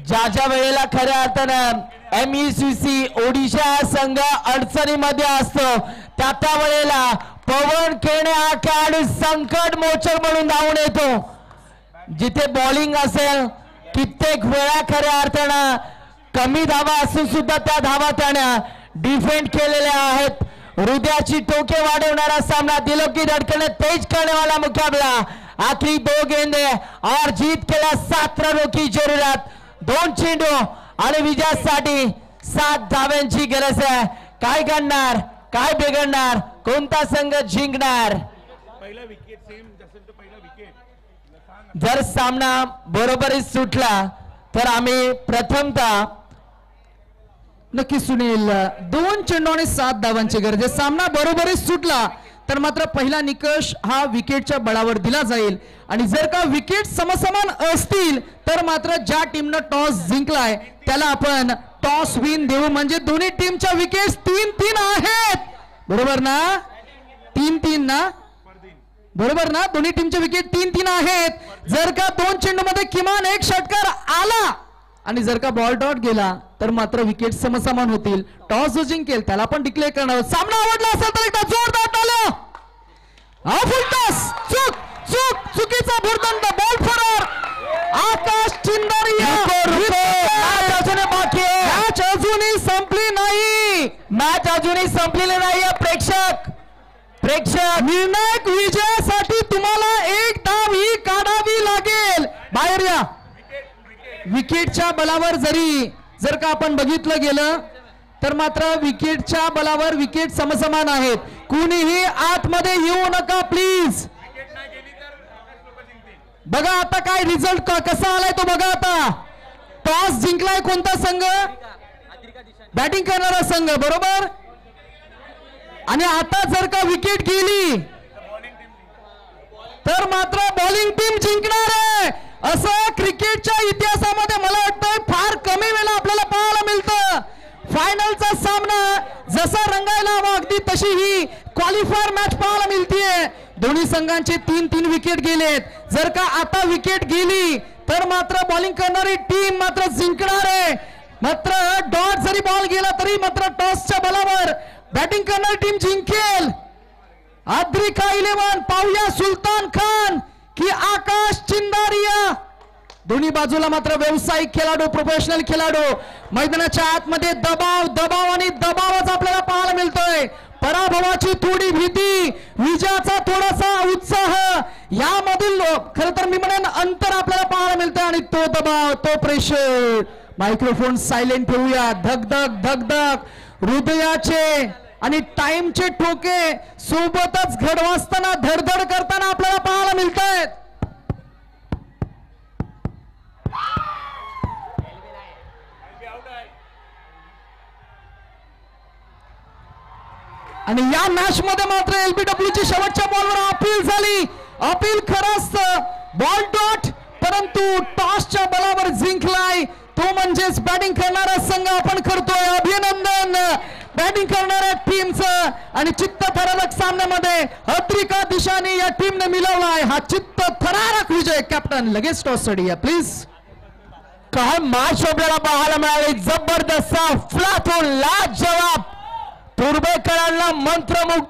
ज्या वेळेला खऱ्या अर्थानं MUCC ओडिशा संघ अडचणीमध्ये असतो त्या वेळेला पवन खेणे हा खेळाडू संकट मोचक म्हणून धावून येतो. जिथे बॉलिंग असेल कित्येक वेळा खऱ्या अर्थानं कमी धावा असून सुद्धा त्या धावा त्यानं डिफेंड केलेल्या आहेत. हृदयाची टोके वाढवणारा सामना, दिलों की धड़कने तेज करने वाला मुकाबला. आखिरी 2 गेंदे और जीत के लिए 7 रनों की जरूरत. 2 चेंडू आणि विजयासाठी 7 धाव्यांची गरज आहे. काय घडणार, काय बिघडणार, कोणता संघ जिंकणार? जर सामना बरोबरीत सुटला तर आम्ही प्रथमतः नक्की सुनील 2 चेंडू आणि 7 धावांची गरज आहे. सामना बरोबरीत सुटला तर मात्र पहिला निकष हा विकेटच्या बळावर दिला जाईल आणि जर का विकेट समसमान असतील तर मात्र ज्या टीमनं टॉस जिंकलाय त्याला आपण टॉस विन देऊ. म्हणजे दोन्ही टीमच्या विकेट 3-3 आहेत. बरोबर ना? 3-3 ना? बरोबर ना? दोन्ही टीमचे विकेट 3-3 आहेत. जर का 2 चेंडू मध्ये किमान 1 षटकार आला आणि जर का बॉल डॉट गेला तर मात्र विकेट समसमान होतील. टॉस जो जिंकेल त्याला आपण डिक्लेअर करणार. सामना आवडला असेल तर एकदा जोरदार टाळ्या. चुकीचा भुर्दंड, बॉल फरार. आकाश चिंदारिया. मॅच अजूनही संपली नाही. मॅच अजूनही संपलेली नाहीये. प्रेक्षक निर्णायक विजयासाठी तुम्हाला 1 धाव ही काढावी लागेल. बाहेर या. विकेटच्या बलावर जर का आपण बघितलं गेलं तर मात्र विकेटच्या बलावर विकेट समसमान आहेत. कुणीही आतमध्ये येऊ नका प्लीज. बघा आता काय रिझल्ट कसा आलाय तो बघा. आता टॉस जिंकलाय कोणता संघ? बॅटिंग करणारा संघ. बरोबर. आणि आता जर का विकेट गेली तर मात्र बॉलिंग टीम जिंकणार आहे. असं क्रिकेटच्या इतिहासामध्ये मला वाटतंय फार कमी वेळा आपल्याला पाहायला मिळतं. फायनलचा सामना जसा रंगायला हवा अगदी तशी ही क्वालिफायर मॅच पाहायला मिळतीये. दोन्ही संघांचे 3-3 विकेट गेलेत. जर का आता विकेट गेली तर मात्र बॉलिंग करणारी टीम मात्र जिंकणार आहे. मात्र डॉट जरी बॉल गेला तरी मात्र टॉसच्या बलावर बॅटिंग करणारी टीम जिंकेल. अद्रिका 11 पाहूया सुलतान खान की आकाश चिंदारिया. दोन्ही बाजूला मात्र व्यावसायिक खेळाडू, प्रोफेशनल खेळाडू. मैदानाच्या आतमध्ये दबाव आणि दबावच आपल्याला पाहायला मिळतोय. पराभवाची थोडी भीती, विजयाचा थोडासा उत्साह, यामधील खरं तर मी म्हणेन अंतर आपल्याला पाहायला मिळतं. आणि तो दबाव, तो प्रेशर. मायक्रोफोन सायलेंट ठेवूया. धगधग हृदयाचे आणि टाइमचे ठोके सोबतच घडवासताना, धडधड करताना आपल्याला पाहायला मिळत आहेत. आणि या मॅच मध्ये मात्र एलबीडब्ल्यू ची शेवटच्या बॉलवर अपील झाली. अपील खरंच बॉल डॉट, परंतु टॉसच्या बलावर जिंकलाय तो म्हणजेच बॅटिंग करणारा संघ आपण करतोय. अभिनंदन बॅटिंग करणाऱ्या टीमचं. आणि चित्त थरारक सामन्यामध्ये अद्रिका दिशाने या टीमने मिळवलाय हा चित्त थरारक विजय. कॅप्टन लगेच टॉस स्टडी प्लीज. काय मॅच आपल्याला पाहायला मिळाली. जबरदस्त फ्लातून लाजवाब तुर्भेकरांना मंत्रमुग्ध